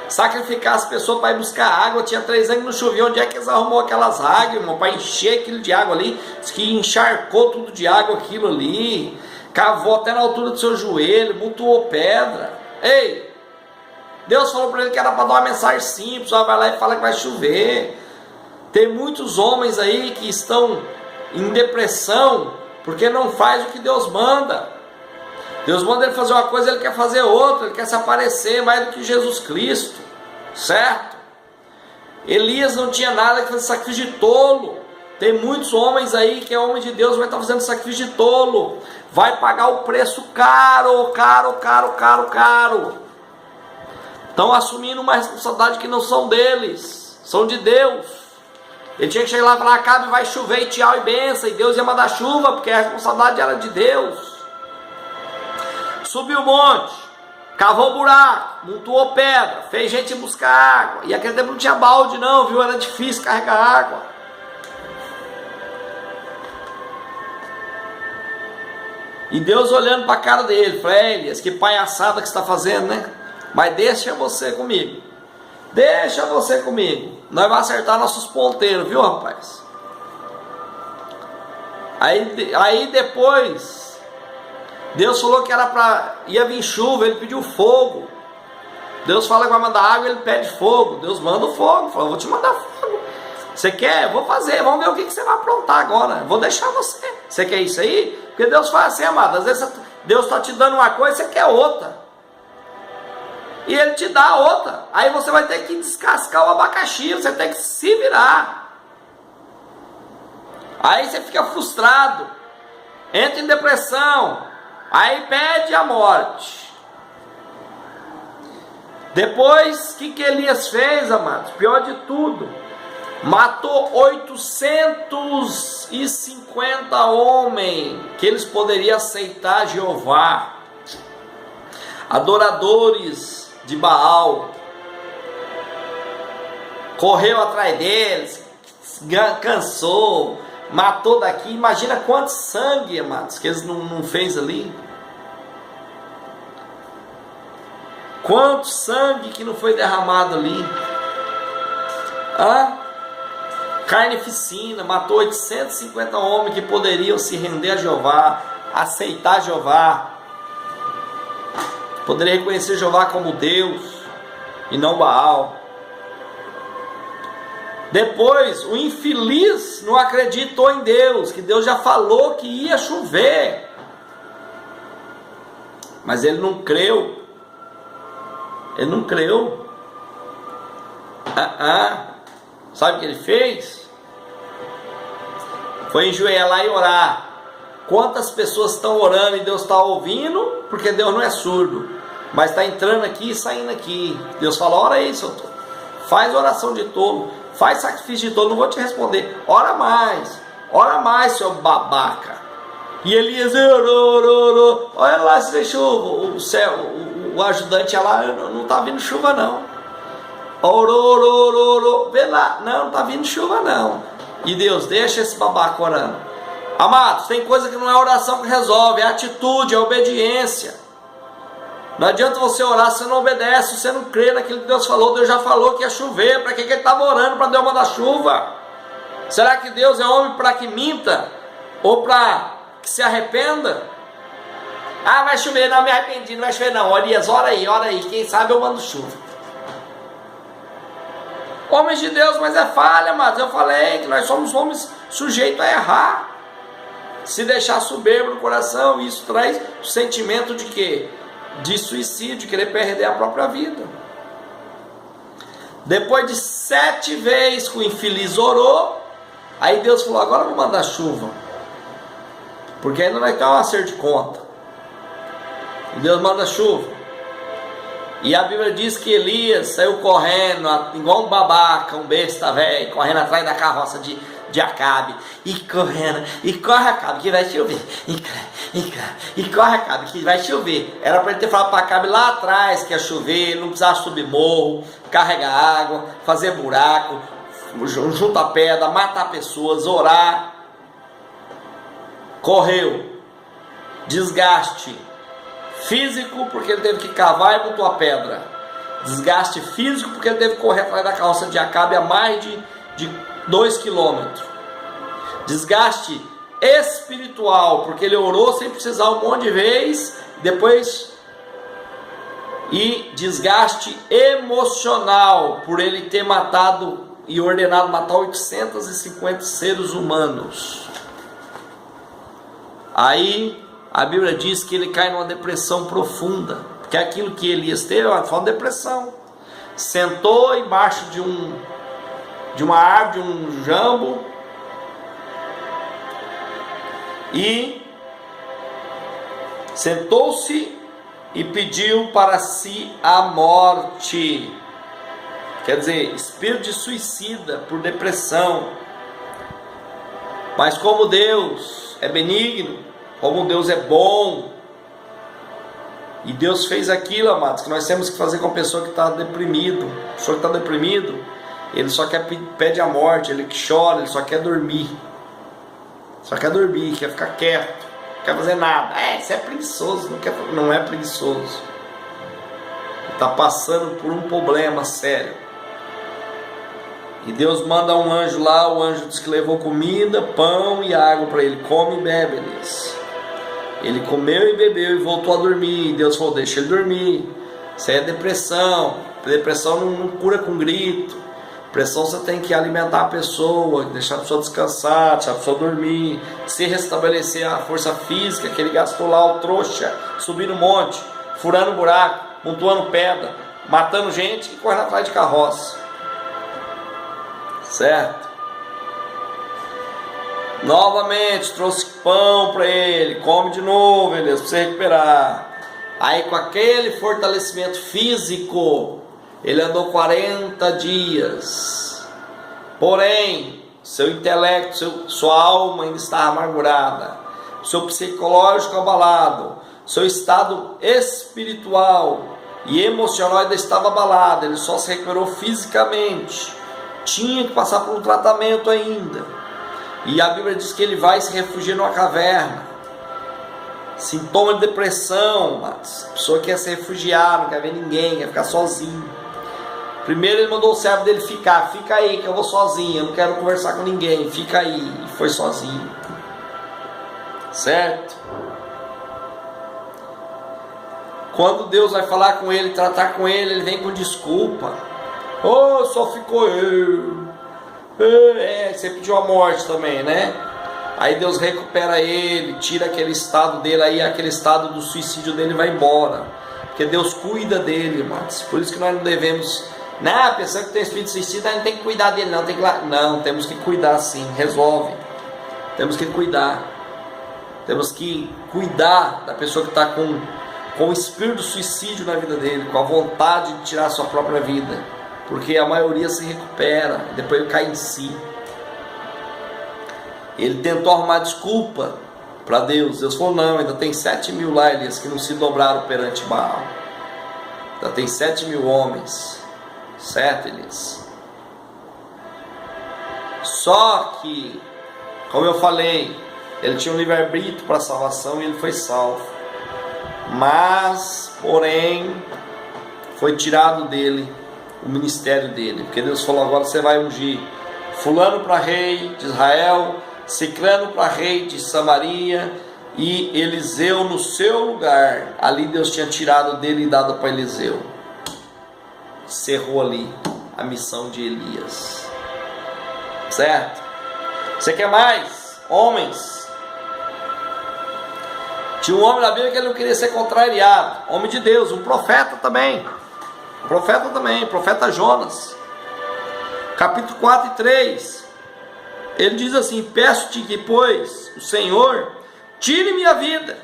Sacrificar as pessoas para ir buscar água. Tinha 3 anos que não chovia. Onde é que eles arrumou aquelas águas, irmão? Para encher aquilo de água ali. Diz que encharcou tudo de água aquilo ali. Cavou até na altura do seu joelho. Mutuou pedra. Ei! Deus falou para ele que era para dar uma mensagem simples. Só vai lá e fala que vai chover. Tem muitos homens aí que estão em depressão porque não faz o que Deus manda. Deus manda ele fazer uma coisa, ele quer fazer outra, ele quer se aparecer mais do que Jesus Cristo, certo? Elias não tinha nada que fazer sacrifício de tolo. Tem muitos homens aí que é homem de Deus, vai estar fazendo sacrifício de tolo, vai pagar o preço caro. Estão assumindo uma responsabilidade que não são deles, são de Deus. Ele tinha que chegar lá e falar: Acabe, vai chover e tchau e benção, e Deus ia mandar chuva, porque a responsabilidade era de Deus. Subiu o monte, cavou buraco, montou pedra, fez gente buscar água. E aquele tempo não tinha balde não, viu? Era difícil carregar água. E Deus olhando para a cara dele, falou: Elias, que palhaçada que você está fazendo, né? Mas deixa você comigo. Deixa você comigo. Nós vamos acertar nossos ponteiros, viu, rapaz? Aí depois, Deus falou que era para ia vir chuva, ele pediu fogo. Deus fala que vai mandar água, ele pede fogo. Deus manda o fogo, fala: vou te mandar fogo. Você quer? Vou fazer, vamos ver o que você vai aprontar agora. Vou deixar você. Você quer isso aí? Porque Deus fala assim, amado, às vezes Deus está te dando uma coisa e você quer outra. E Ele te dá outra. Aí você vai ter que descascar o abacaxi, você tem que se virar. Aí você fica frustrado, entra em depressão, aí pede a morte. Depois, o que Elias fez, amados? Pior de tudo, matou 850 homens, que eles poderiam aceitar Jeová, adoradores de Baal. Correu atrás deles, cansou, matou daqui. Imagina quanto sangue, amados, que eles não fez ali. Quanto sangue que não foi derramado ali. Carnificina, matou 850 homens que poderiam se render a Jeová, aceitar Jeová, poderia reconhecer Jeová como Deus e não Baal. Depois, o infeliz não acreditou em Deus, que Deus já falou que ia chover, mas ele não creu. Ele não creu. Sabe o que ele fez? Foi enjoelhar e orar. Quantas pessoas estão orando e Deus está ouvindo? Porque Deus não é surdo, mas está entrando aqui e saindo aqui. Deus fala: ora aí, seu tolo. Faz oração de tolo, faz sacrifício de tolo, não vou te responder. Ora mais, seu babaca. E Elias orou. Olha lá se vê chuva. O céu, o ajudante lá, não está vindo chuva não. Orou. Vê lá, não está vindo chuva não. E Deus, deixa esse babaca orando. Amados, tem coisa que não é oração que resolve, é atitude, é obediência. Não adianta você orar se você não obedece, se você não crê naquilo que Deus falou. Deus já falou que ia chover, para que ele estava orando para Deus mandar chuva? Será que Deus é homem para que minta? Ou para que se arrependa? Vai chover, não me arrependi, não vai chover não. Elias, ora aí, quem sabe eu mando chuva. Homens de Deus, mas é falha, mas eu falei que nós somos homens sujeitos a errar. Se deixar soberbo no coração, isso traz o sentimento de quê? De suicídio, querer perder a própria vida. Depois de 7 vezes que o infeliz orou, aí Deus falou: agora eu vou mandar chuva, porque ainda não vai ter um acerto de conta. E Deus manda chuva. E a Bíblia diz que Elias saiu correndo, igual um babaca, um besta velho, correndo atrás da carroça de Acabe, e correndo, e corre, Acabe, que vai chover, e corre, Acabe, que vai chover. Era para ele ter falado para Acabe lá atrás que ia chover, não precisava subir morro, carregar água, fazer buraco, juntar pedra, matar pessoas, orar. Correu, desgaste físico, porque ele teve que cavar e botou a pedra. Desgaste físico, porque ele teve que correr atrás da carroça de Acabe a mais de 2 quilômetros. Desgaste espiritual, porque ele orou sem precisar um monte de vezes. Depois, e desgaste emocional, por ele ter matado e ordenado matar 850 seres humanos. Aí a Bíblia diz que ele cai numa depressão profunda, porque aquilo que Elias teve foi uma depressão. Sentou embaixo de uma árvore, de um jambo, e sentou-se e pediu para si a morte. Quer dizer, espírito de suicida por depressão. Mas como Deus é benigno, como Deus é bom, E Deus fez aquilo, amados, que nós temos que fazer com a pessoa que está deprimido. A pessoa que está deprimido, ele só pede a morte, ele que chora, ele só quer dormir. Só quer dormir, quer ficar quieto, não quer fazer nada. Você é preguiçoso, não é preguiçoso. Está passando por um problema sério. E Deus manda um anjo lá, o anjo diz que levou comida, pão e água para ele. Come e bebe, Elias. Ele comeu e bebeu e voltou a dormir. E Deus falou, deixa ele dormir. Isso aí é depressão. Depressão não cura com grito. Depressão você tem que alimentar a pessoa, deixar a pessoa descansar, deixar a pessoa dormir, se restabelecer a força física que ele gastou lá, o trouxa, subir no monte, furando buraco, montuando pedra, matando gente e correndo atrás de carroça. Certo? Novamente trouxe pão para ele, come de novo, beleza, para você recuperar. Aí com aquele fortalecimento físico, ele andou 40 dias. Porém, seu intelecto, sua alma ainda estava amargurada, seu psicológico abalado, seu estado espiritual e emocional ainda estava abalado. Ele só se recuperou fisicamente, tinha que passar por um tratamento ainda. E a Bíblia diz que ele vai se refugiar numa caverna. Sintoma de depressão, mas a pessoa quer se refugiar, não quer ver ninguém, quer ficar sozinho. Primeiro ele mandou o servo dele fica aí que eu vou sozinho, eu não quero conversar com ninguém, fica aí. E foi sozinho. Certo? Quando Deus vai falar com ele, tratar com ele, ele vem com desculpa. Só ficou eu. Você pediu a morte também, né? Aí Deus recupera ele, tira aquele estado dele, aí aquele estado do suicídio dele vai embora, porque Deus cuida dele, irmãos. Por isso que nós não devemos, a pessoa que tem espírito suicida, a gente tem que cuidar dele, não, temos que cuidar sim, resolve, temos que cuidar da pessoa que está com o espírito do suicídio na vida dele, com a vontade de tirar a sua própria vida, porque a maioria se recupera, depois ele cai em si. Ele tentou arrumar desculpa para Deus. Deus falou, não, ainda tem 7.000 lá, Elias, que não se dobraram perante Baal. Ainda tem 7.000 homens. Certo, Elias? Só que, como eu falei, ele tinha um livre-arbítrio para a salvação e ele foi salvo. Mas, porém, foi tirado dele o ministério dele, porque Deus falou, agora você vai ungir fulano para rei de Israel, Ciclano para rei de Samaria e Eliseu no seu lugar. Ali Deus tinha tirado dele e dado para Eliseu. Cerrou ali a missão de Elias. Certo? Você quer mais? Homens. Tinha um homem na Bíblia que ele não queria ser contrariado. Homem de Deus, um profeta também. Profeta Jonas. Capítulo 4 e 3. Ele diz assim, peço-te que, pois, o Senhor tire minha vida,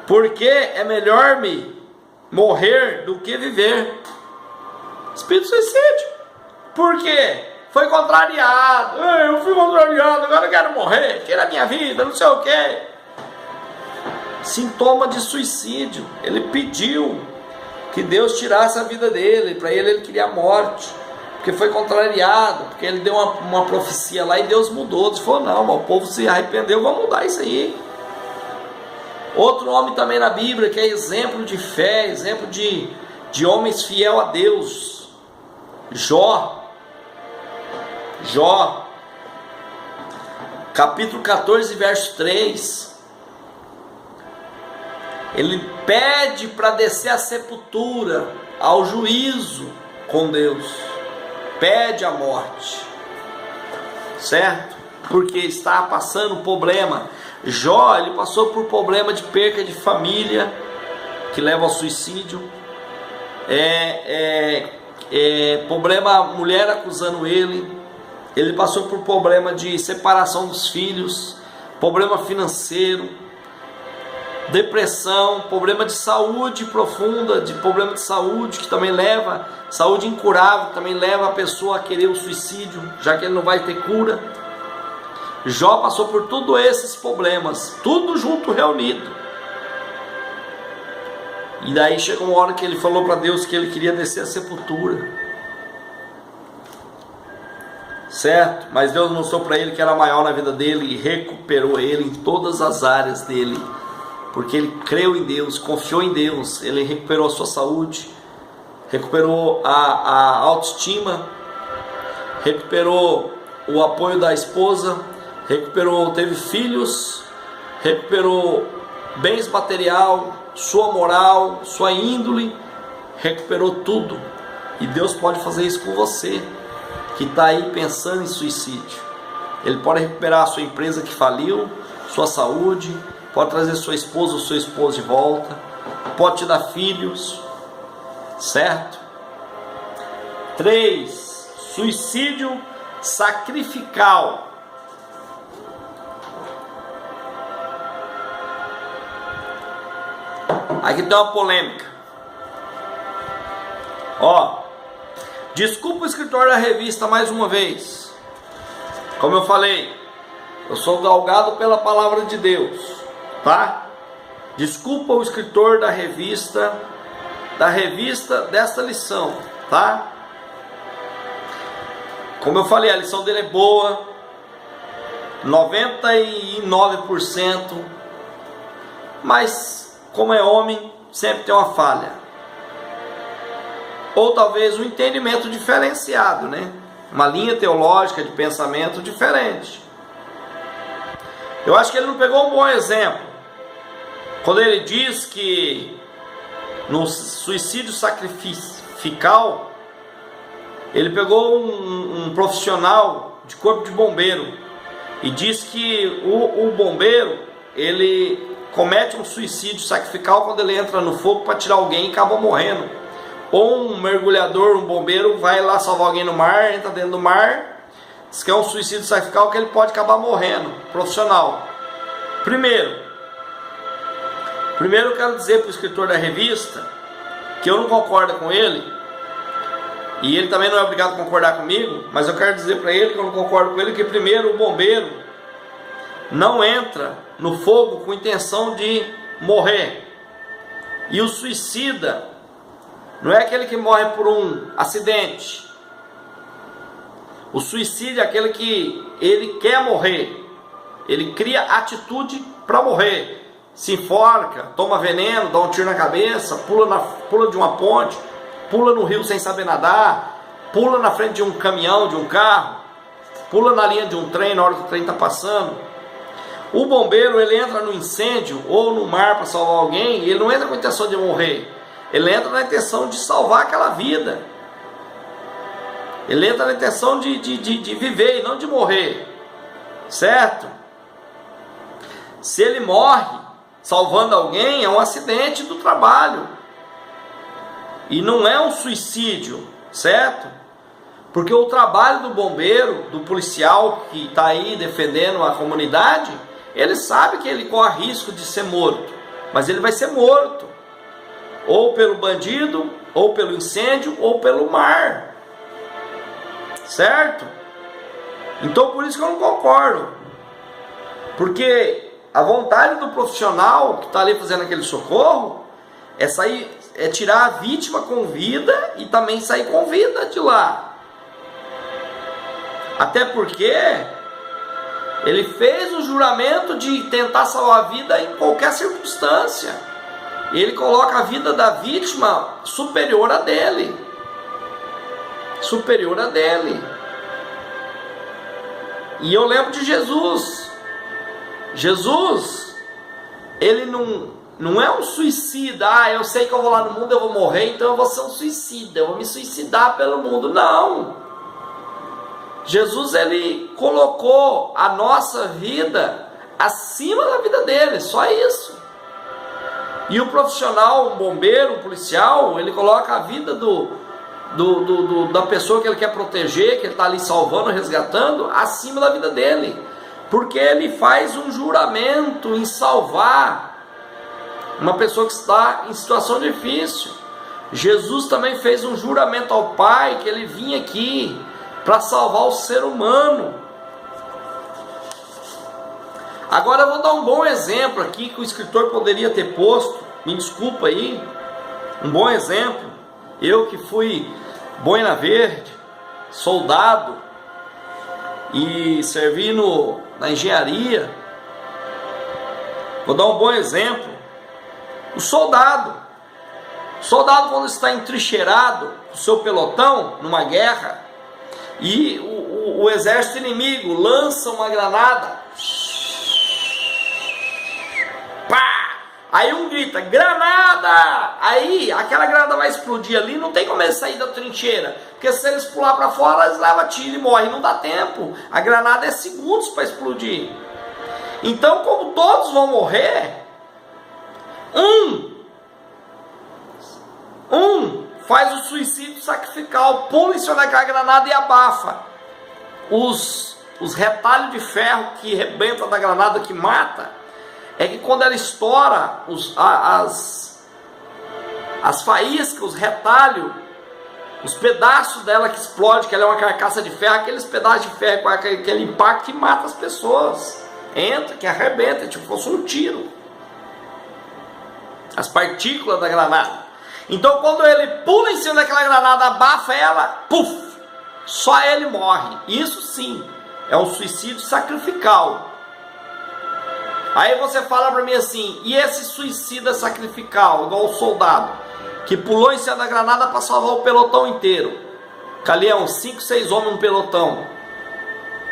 porque é melhor me morrer do que viver. Espírito suicídio. Por quê? Foi contrariado. Eu fui contrariado, agora eu quero morrer, tira a minha vida, não sei o quê. Sintoma de suicídio. Ele pediu que Deus tirasse a vida dele. Para ele queria a morte, porque foi contrariado, porque ele deu uma profecia lá e Deus mudou. Deus falou, não, mas o povo se arrependeu, vamos mudar isso aí. Outro homem também na Bíblia, que é exemplo de fé, exemplo de homens fiel a Deus, Jó, capítulo 14, verso 3, ele pede para descer à sepultura, ao juízo com Deus, pede a morte, certo? Porque está passando problema. Jó, ele passou por problema de perca de família, que leva ao suicídio, problema, mulher acusando ele passou por problema de separação dos filhos, problema financeiro, depressão, problema de saúde profunda, problema de saúde que também leva, saúde incurável, também leva a pessoa a querer o suicídio, já que ele não vai ter cura. Jó passou por todos esses problemas, tudo junto, reunido. E daí chegou uma hora que ele falou para Deus que ele queria descer a sepultura, certo? Mas Deus mostrou para ele que era maior na vida dele e recuperou ele em todas as áreas dele, porque ele creu em Deus, confiou em Deus. Ele recuperou a sua saúde, recuperou a autoestima, recuperou o apoio da esposa, recuperou, teve filhos, recuperou bens material, sua moral, sua índole, recuperou tudo. E Deus pode fazer isso com você que está aí pensando em suicídio. Ele pode recuperar a sua empresa que faliu, sua saúde, pode trazer sua esposa ou seu esposo de volta, pode te dar filhos, certo? 3. Suicídio sacrificial. Aqui tem uma polêmica. Desculpa o escritor da revista mais uma vez. Como eu falei, eu sou galgado pela palavra de Deus, tá? Desculpa o escritor da revista desta lição, tá? Como eu falei, a lição dele é boa, 99%, mas como é homem, sempre tem uma falha. Ou talvez um entendimento diferenciado, né? Uma linha teológica de pensamento diferente. Eu acho que ele não pegou um bom exemplo quando ele diz que no suicídio sacrificial ele pegou um profissional de corpo de bombeiro e diz que o bombeiro, ele comete um suicídio sacrificial quando ele entra no fogo para tirar alguém e acaba morrendo. Ou um mergulhador, um bombeiro, vai lá salvar alguém no mar, entra dentro do mar, diz que é um suicídio sacrificial que ele pode acabar morrendo, profissional. Primeiro eu quero dizer para o escritor da revista que eu não concordo com ele, e ele também não é obrigado a concordar comigo, mas eu quero dizer para ele que eu não concordo com ele, que primeiro o bombeiro não entra no fogo com intenção de morrer, e o suicida não é aquele que morre por um acidente. O suicídio é aquele que ele quer morrer, ele cria atitude para morrer, se enforca, toma veneno, dá um tiro na cabeça, pula de uma ponte, pula no rio sem saber nadar, pula na frente de um caminhão, de um carro, pula na linha de um trem na hora que o trem está passando. O bombeiro, ele entra no incêndio ou no mar para salvar alguém, e ele não entra com a intenção de morrer, ele entra na intenção de salvar aquela vida, ele entra na intenção de viver e não de morrer, certo? Se ele morre salvando alguém, é um acidente do trabalho, e não é um suicídio, certo? Porque o trabalho do bombeiro, do policial que está aí defendendo a comunidade, ele sabe que ele corre risco de ser morto, mas ele vai ser morto, ou pelo bandido, ou pelo incêndio, ou pelo mar, certo? Então por isso que eu não concordo, porque a vontade do profissional que está ali fazendo aquele socorro é tirar a vítima com vida e também sair com vida de lá. Até porque ele fez o juramento de tentar salvar a vida em qualquer circunstância. Ele coloca a vida da vítima superior a dele. Superior a dele. E eu lembro de Jesus. Jesus, ele não é um suicida. Eu sei que eu vou lá no mundo, eu vou morrer, então eu vou ser um suicida, eu vou me suicidar pelo mundo. Não. Jesus, ele colocou a nossa vida acima da vida dele, só isso. E o profissional, um bombeiro, um policial, ele coloca a vida da pessoa que ele quer proteger, que ele está ali salvando, resgatando, acima da vida dele, porque ele faz um juramento em salvar uma pessoa que está em situação difícil. Jesus também fez um juramento ao Pai que ele vinha aqui para salvar o ser humano. Agora eu vou dar um bom exemplo aqui que o escritor poderia ter posto, me desculpa aí, um bom exemplo. Eu que fui boina verde, soldado e servi na engenharia, vou dar um bom exemplo. O soldado quando está entrincheirado, o seu pelotão numa guerra, e o exército inimigo lança uma granada, pá! Aí um grita, granada! Aí aquela granada vai explodir ali, não tem como ele sair da trincheira, porque se eles pular para fora, eles levam tiro e morrem, não dá tempo. A granada é segundos para explodir. Então, como todos vão morrer, um faz o suicídio sacrificial, pula em cima daquela granada e abafa os retalhos de ferro que rebenta da granada, que mata. É que quando ela estoura, as faíscas, os retalhos, os pedaços dela que explode, que ela é uma carcaça de ferro, aqueles pedaços de ferro com aquele impacto que mata as pessoas, entra, que arrebenta, tipo fosse um tiro, as partículas da granada. Então quando ele pula em cima daquela granada, abafa ela, puf, só ele morre. Isso sim é um suicídio sacrificial. Aí você fala para mim assim, e esse suicida sacrificial, igual o soldado, que pulou em cima da granada para salvar o pelotão inteiro, que ali é uns 5, 6 homens no pelotão,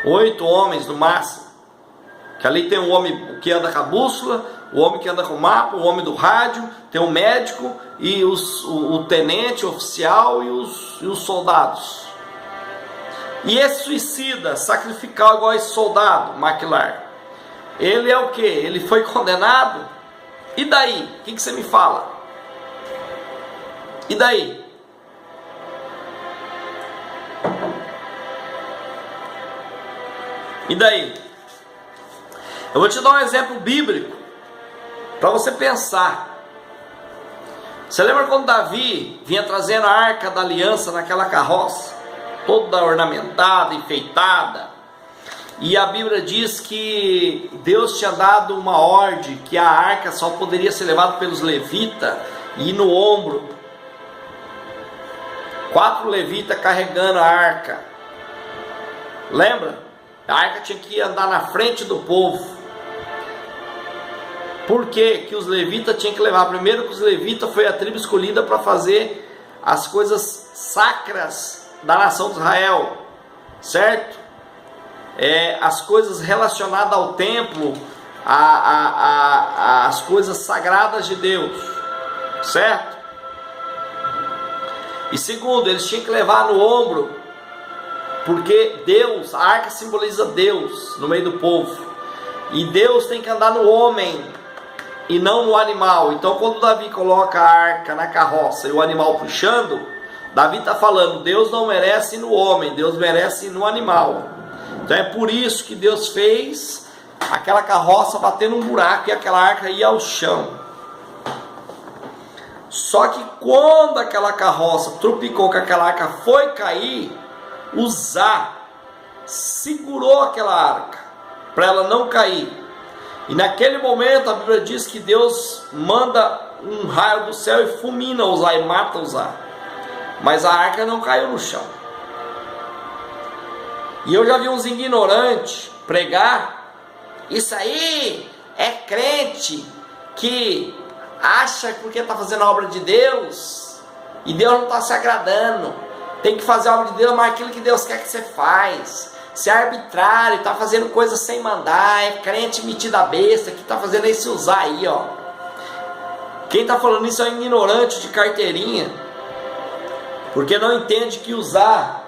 8 homens no máximo, que ali tem um homem que anda com a bússola, o homem que anda com o mapa, o homem do rádio, tem um médico e o tenente, o oficial e os soldados. E esse suicida sacrificial igual esse soldado, McLaren, ele é o que? Ele foi condenado? E daí? O que você me fala? E daí? E daí? Eu vou te dar um exemplo bíblico para você pensar. Você lembra quando Davi vinha trazendo a arca da aliança naquela carroça, toda ornamentada, enfeitada? E a Bíblia diz que Deus tinha dado uma ordem que a arca só poderia ser levada pelos levitas e no ombro. 4 levitas carregando a arca. Lembra? A arca tinha que andar na frente do povo. Por que que os levitas tinham que levar? Primeiro que os levitas foi a tribo escolhida para fazer as coisas sacras da nação de Israel, certo? As coisas relacionadas ao templo, as coisas sagradas de Deus, certo? E segundo, eles tinham que levar no ombro, porque Deus, a arca simboliza Deus no meio do povo, e Deus tem que andar no homem e não no animal. Então quando Davi coloca a arca na carroça e o animal puxando, Davi está falando, Deus não merece no homem, Deus merece no animal. Então é por isso que Deus fez aquela carroça bater num buraco e aquela arca ia ao chão. Só que quando aquela carroça tropicou, que aquela arca foi cair, Uzá segurou aquela arca para ela não cair. E naquele momento a Bíblia diz que Deus manda um raio do céu e fulmina Uzá e mata Uzá. Mas a arca não caiu no chão. E eu já vi uns ignorantes pregar, isso aí é crente que acha que porque está fazendo a obra de Deus, e Deus não está se agradando, tem que fazer a obra de Deus, mas aquilo que Deus quer que você faz, se é arbitrário, está fazendo coisa sem mandar, é crente metido a besta, que está fazendo esse usar aí, ó. Quem está falando isso é um ignorante de carteirinha, porque não entende que usar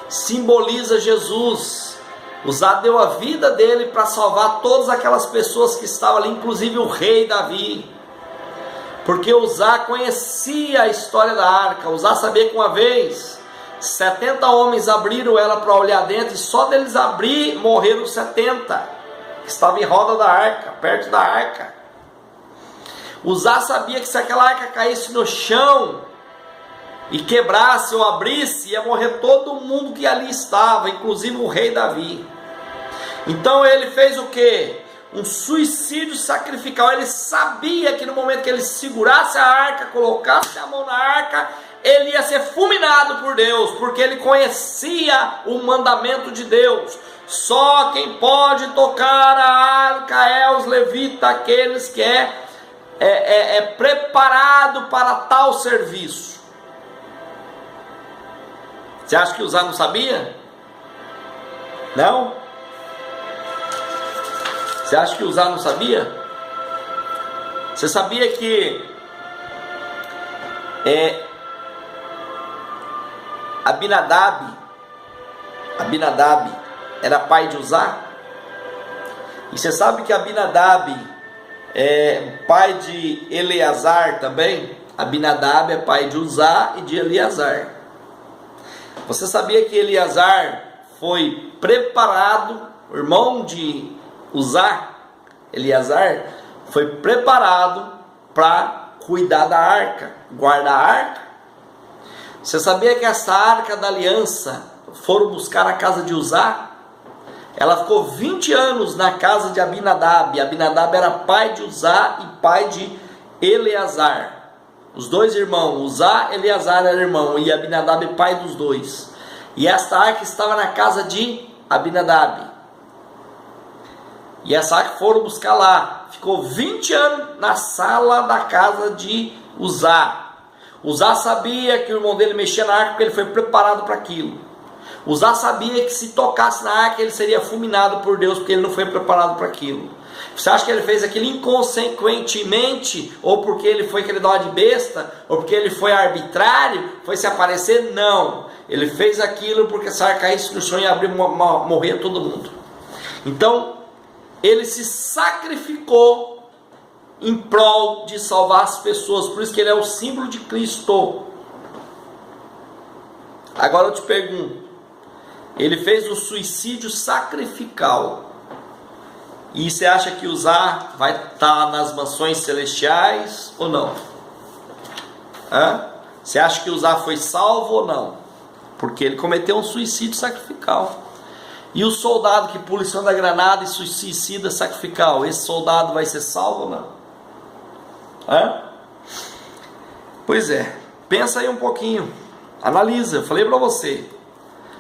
simboliza Jesus. Uzá deu a vida dele para salvar todas aquelas pessoas que estavam ali, inclusive o rei Davi, porque Uzá conhecia a história da arca. Uzá sabia que uma vez 70 homens abriram ela para olhar dentro, e só deles abrir morreram 70 que estavam em roda da arca, perto da arca. Uzá sabia que se aquela arca caísse no chão e quebrasse ou abrisse, ia morrer todo mundo que ali estava, inclusive o rei Davi. Então ele fez o que? um suicídio sacrificial. Ele sabia que no momento que ele segurasse a arca, colocasse a mão na arca, ele ia ser fulminado por Deus, porque ele conhecia o mandamento de Deus. Só quem pode tocar a arca é os levitas, aqueles que é preparado para tal serviço. Você acha que Uzá não sabia? Não? Você acha que Uzá não sabia? Você sabia que Abinadab era pai de Uzá? E você sabe que Abinadab é pai de Eleazar também? Abinadab é pai de Uzá e de Eleazar. Você sabia que Eleazar foi preparado, o irmão de Uzá, Eleazar, foi preparado para cuidar da arca, guardar a arca? Você sabia que essa arca da aliança foram buscar na casa de Uzá? Ela ficou 20 anos na casa de Abinadab. Abinadab era pai de Uzá e pai de Eleazar. Os dois irmãos, Uzá e Eleazar eram irmãos, e Abinadab pai dos dois. E esta arca estava na casa de Abinadab. E essa arca foram buscar lá. Ficou 20 anos na sala da casa de Uzá. Uzá sabia que o irmão dele mexia na arca porque ele foi preparado para aquilo. Uzá sabia que se tocasse na arca ele seria fulminado por Deus, porque ele não foi preparado para aquilo. Você acha que ele fez aquilo inconsequentemente, ou porque ele foi querer dar uma de besta, ou porque ele foi arbitrário, foi se aparecer? Não, ele fez aquilo porque se a arca caísse no chão e abrir, morrer todo mundo. Então ele se sacrificou em prol de salvar as pessoas. Por isso que ele é o símbolo de Cristo. Agora eu te pergunto, ele fez o suicídio sacrificial, e você acha que Uzá vai estar nas mansões celestiais ou não? Você acha que Uzá foi salvo ou não? Porque ele cometeu um suicídio sacrificial. E o soldado que pula em cima da granada e suicida sacrificial, esse soldado vai ser salvo ou não? Pois é, pensa aí um pouquinho, analisa. Eu falei para você,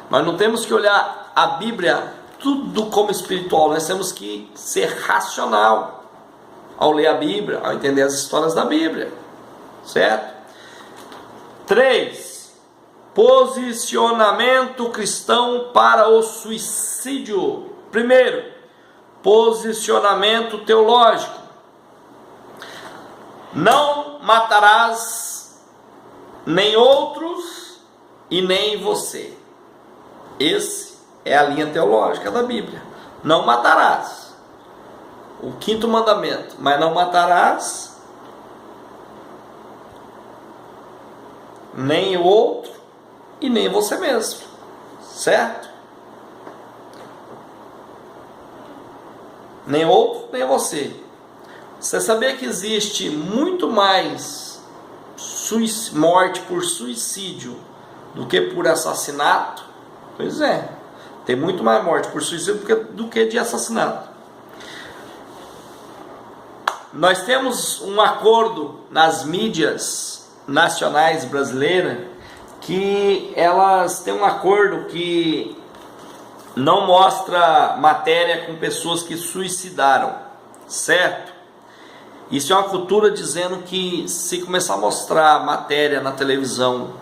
nós não temos que olhar a Bíblia tudo como espiritual, nós temos que ser racional ao ler a Bíblia, ao entender as histórias da Bíblia, certo? 3. Posicionamento cristão para o suicídio. Primeiro, posicionamento teológico. Não matarás nem outros e nem você. Esse é a linha teológica da Bíblia. Não matarás. O 5º mandamento. Mas não matarás nem o outro e nem você mesmo. Certo? Nem outro, nem você. Você sabia que existe muito mais morte por suicídio do que por assassinato? Pois é. Tem muito mais morte por suicídio do que de assassinato. Nós temos um acordo nas mídias nacionais brasileiras, que elas têm um acordo que não mostra matéria com pessoas que suicidaram, certo? Isso é uma cultura dizendo que se começar a mostrar matéria na televisão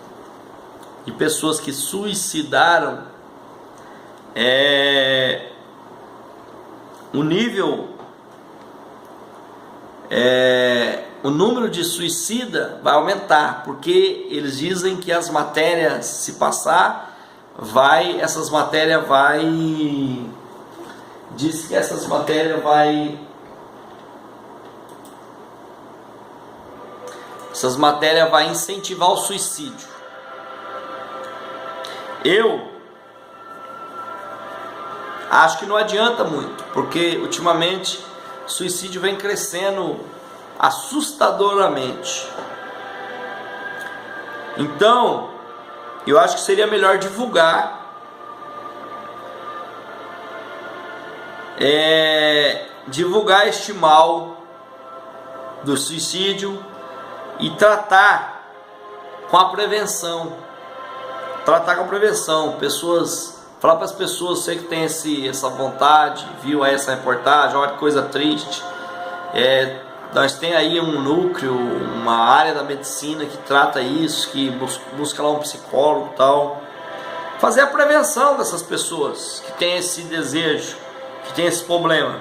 de pessoas que suicidaram, o número de suicida vai aumentar, porque eles dizem que as matérias, se passar, essas matérias vai incentivar o suicídio. Eu acho que não adianta muito, porque ultimamente o suicídio vem crescendo assustadoramente. Então, eu acho que seria melhor divulgar divulgar este mal do suicídio e tratar com a prevenção. Tratar com a prevenção. Falar para as pessoas, você que tem essa vontade, viu aí essa reportagem, olha que coisa triste. Nós tem aí um núcleo, uma área da medicina que trata isso, que busca lá um psicólogo e tal. Fazer a prevenção dessas pessoas que têm esse desejo, que têm esse problema.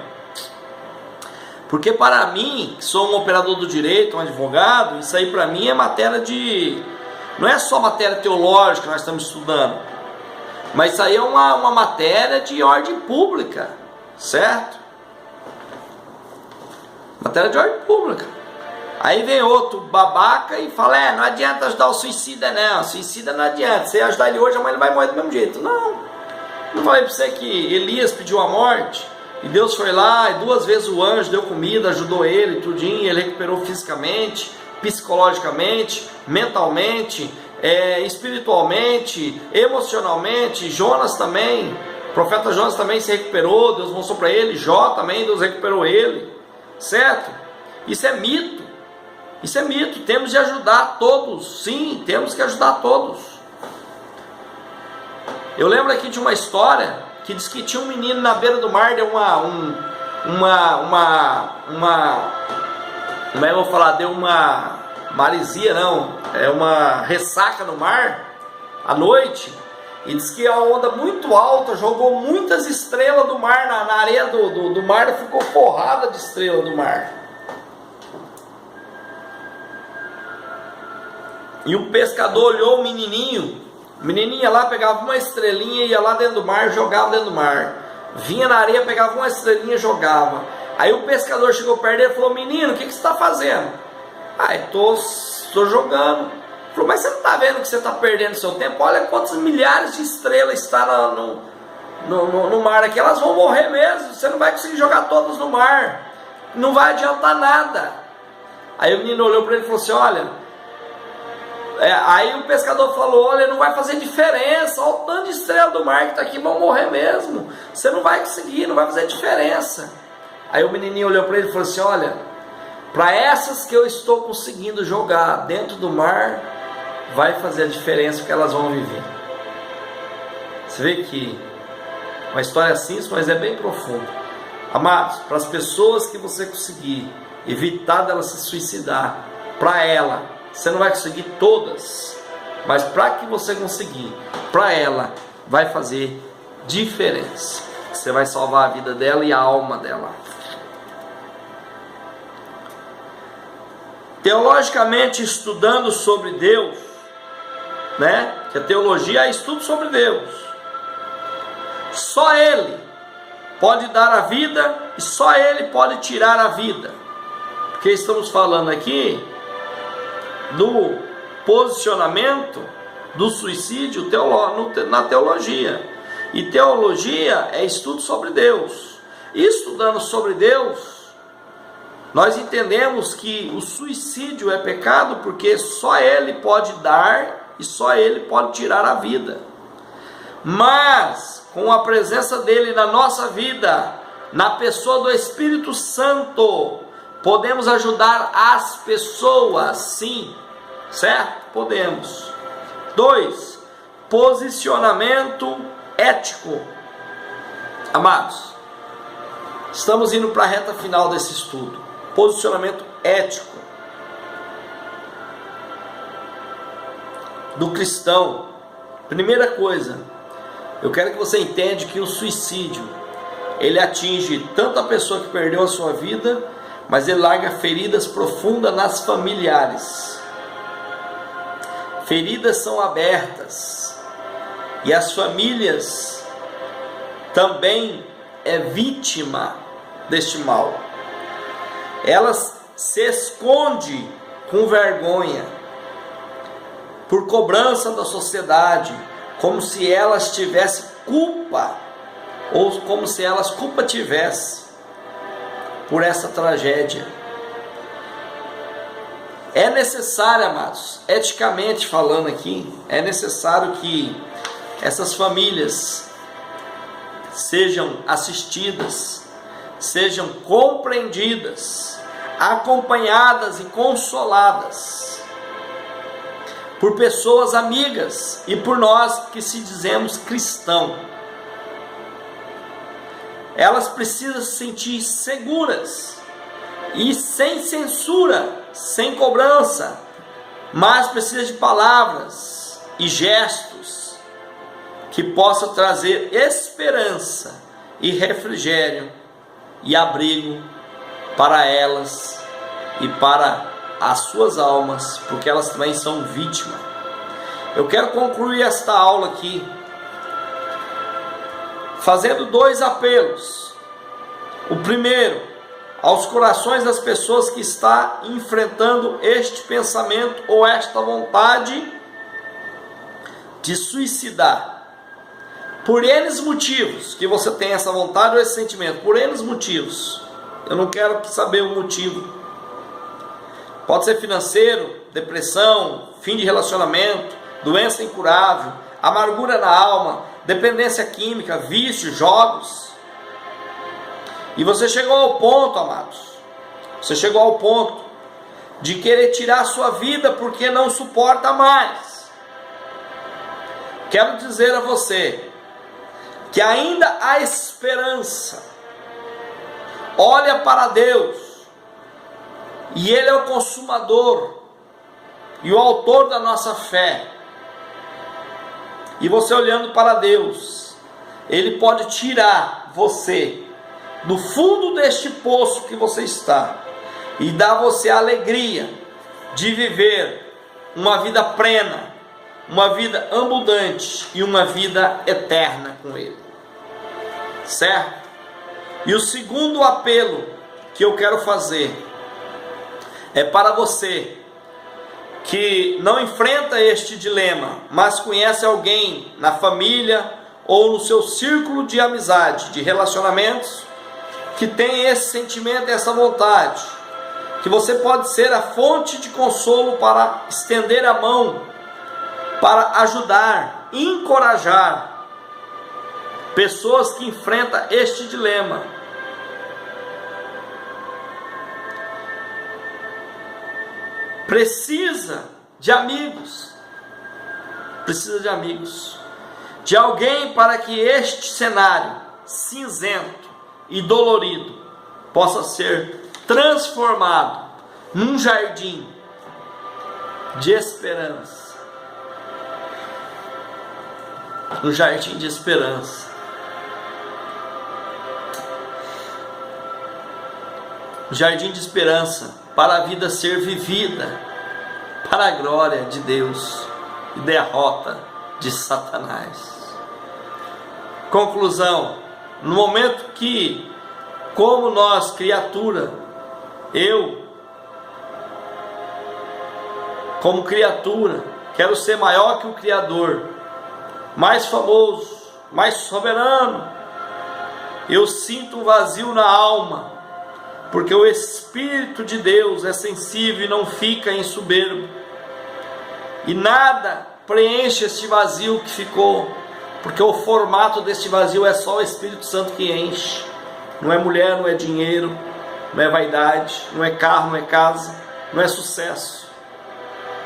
Porque para mim, que sou um operador do direito, um advogado, isso aí para mim é matéria de... Não é só matéria teológica que nós estamos estudando, mas isso aí é uma matéria de ordem pública, certo? Matéria de ordem pública. Aí vem outro babaca e fala, não adianta ajudar o suicida não, suicida não adianta, você ajudar ele hoje, amanhã ele vai morrer do mesmo jeito. Não falei para você que Elias pediu a morte, e Deus foi lá, e 2 vezes o anjo deu comida, ajudou ele, tudinho, ele recuperou fisicamente, psicologicamente, mentalmente, espiritualmente, emocionalmente. Jonas também, o profeta Jonas também se recuperou, Deus mostrou para ele. Jó também, Deus recuperou ele, certo? Isso é mito, temos de ajudar todos, sim, temos que ajudar todos. Eu lembro aqui de uma história que diz que tinha um menino na beira do mar, deu deu uma maresia, uma ressaca no mar, à noite, e diz que a onda muito alta jogou muitas estrelas do mar na areia do mar, e ficou forrada de estrela do mar. E o pescador olhou o menininho ia lá, pegava uma estrelinha, ia lá dentro do mar, jogava dentro do mar. Vinha na areia, pegava uma estrelinha, jogava. Aí o pescador chegou perto dele e falou, menino, o que você está fazendo? Estou jogando. Ele falou, mas você não está vendo que você está perdendo seu tempo? Olha quantas milhares de estrelas estão no mar aqui, elas vão morrer mesmo, você não vai conseguir jogar todas no mar, não vai adiantar nada. Aí o menino olhou para ele e falou assim, olha... aí o pescador falou, olha, não vai fazer diferença, olha o tanto de estrela do mar que está aqui, vão morrer mesmo, você não vai conseguir, não vai fazer diferença. Aí o menininho olhou para ele e falou assim, olha, para essas que eu estou conseguindo jogar dentro do mar, vai fazer a diferença, porque elas vão viver. Você vê que uma história simples, mas é bem profunda. Amados, para as pessoas que você conseguir evitar dela se suicidar, para ela, você não vai conseguir todas, mas para que você conseguir, para ela, vai fazer diferença. Você vai salvar a vida dela e a alma dela. Teologicamente, estudando sobre Deus, que a teologia é estudo sobre Deus. Só Ele pode dar a vida e só Ele pode tirar a vida. Porque estamos falando aqui do posicionamento do suicídio na teologia. E teologia é estudo sobre Deus. E estudando sobre Deus, nós entendemos que o suicídio é pecado porque só Ele pode dar e só Ele pode tirar a vida. Mas com a presença dele na nossa vida, na pessoa do Espírito Santo, podemos ajudar as pessoas, sim, certo? Podemos. 2. Posicionamento ético. Amados, estamos indo para a reta final desse estudo. Posicionamento ético do cristão. Primeira coisa, eu quero que você entenda que o suicídio, ele atinge tanto a pessoa que perdeu a sua vida, mas ele larga feridas profundas nas familiares. Feridas são abertas e as famílias também é vítima deste mal. Elas se escondem com vergonha, por cobrança da sociedade, como se elas tivessem culpa, ou como se elas culpa tivessem por essa tragédia. É necessário, amados, eticamente falando aqui, é necessário que essas famílias sejam assistidas, sejam compreendidas, acompanhadas e consoladas por pessoas amigas e por nós que se dizemos cristãos. Elas precisam se sentir seguras e sem censura, sem cobrança, mas precisa de palavras e gestos que possam trazer esperança e refrigério e abrigo para elas e para as suas almas, porque elas também são vítimas. Eu quero concluir esta aula aqui fazendo 2 apelos. O primeiro, aos corações das pessoas que estão enfrentando este pensamento ou esta vontade de suicidar. Por N motivos que você tem essa vontade ou esse sentimento, por N motivos. Eu não quero saber o motivo. Pode ser financeiro, depressão, fim de relacionamento, doença incurável, amargura na alma, dependência química, vício, jogos. E você chegou ao ponto, amados, você chegou ao ponto de querer tirar a sua vida porque não suporta mais. Quero dizer a você que ainda há esperança. Olha para Deus, e Ele é o consumador e o autor da nossa fé. E você olhando para Deus, Ele pode tirar você do fundo deste poço que você está e dar a você a alegria de viver uma vida plena, uma vida abundante e uma vida eterna com Ele, certo? E o segundo apelo que eu quero fazer é para você que não enfrenta este dilema, mas conhece alguém na família ou no seu círculo de amizade, de relacionamentos, que tem esse sentimento, essa vontade, que você pode ser a fonte de consolo para estender a mão, para ajudar, encorajar pessoas que enfrentam este dilema. Precisa de amigos, de alguém para que este cenário cinzento e dolorido possa ser transformado num jardim de esperança. Um jardim de esperança. Um jardim de esperança para a vida ser vivida, para a glória de Deus e derrota de Satanás. Conclusão: no momento que, como nós, criatura, eu, como criatura, quero ser maior que o Criador, mais famoso, mais soberano, eu sinto um vazio na alma, porque o Espírito de Deus é sensível e não fica em soberbo, e nada preenche este vazio que ficou, porque o formato deste vazio é só o Espírito Santo que enche. Não é mulher, não é dinheiro, não é vaidade, não é carro, não é casa, não é sucesso,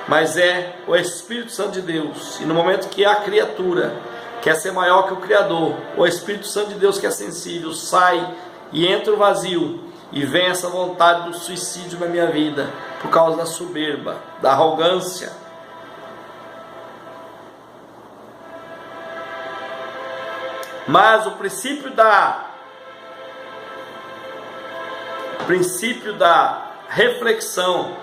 mas é o Espírito Santo de Deus. E no momento que a criatura quer ser maior que o Criador, o Espírito Santo de Deus, que é sensível, sai e entra o vazio, e vem essa vontade do suicídio na minha vida, por causa da soberba, da arrogância. Mas o princípio da reflexão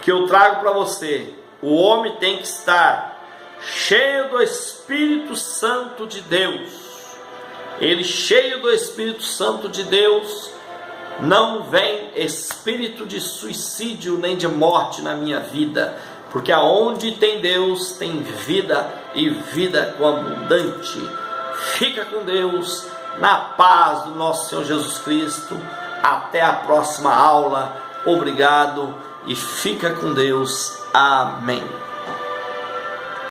que eu trago para você: o homem tem que estar cheio do Espírito Santo de Deus. Ele, cheio do Espírito Santo de Deus, não vem espírito de suicídio nem de morte na minha vida, porque aonde tem Deus tem vida, e vida com abundante. Fica com Deus, na paz do nosso Senhor Jesus Cristo. Até a próxima aula. Obrigado e fica com Deus. Amém.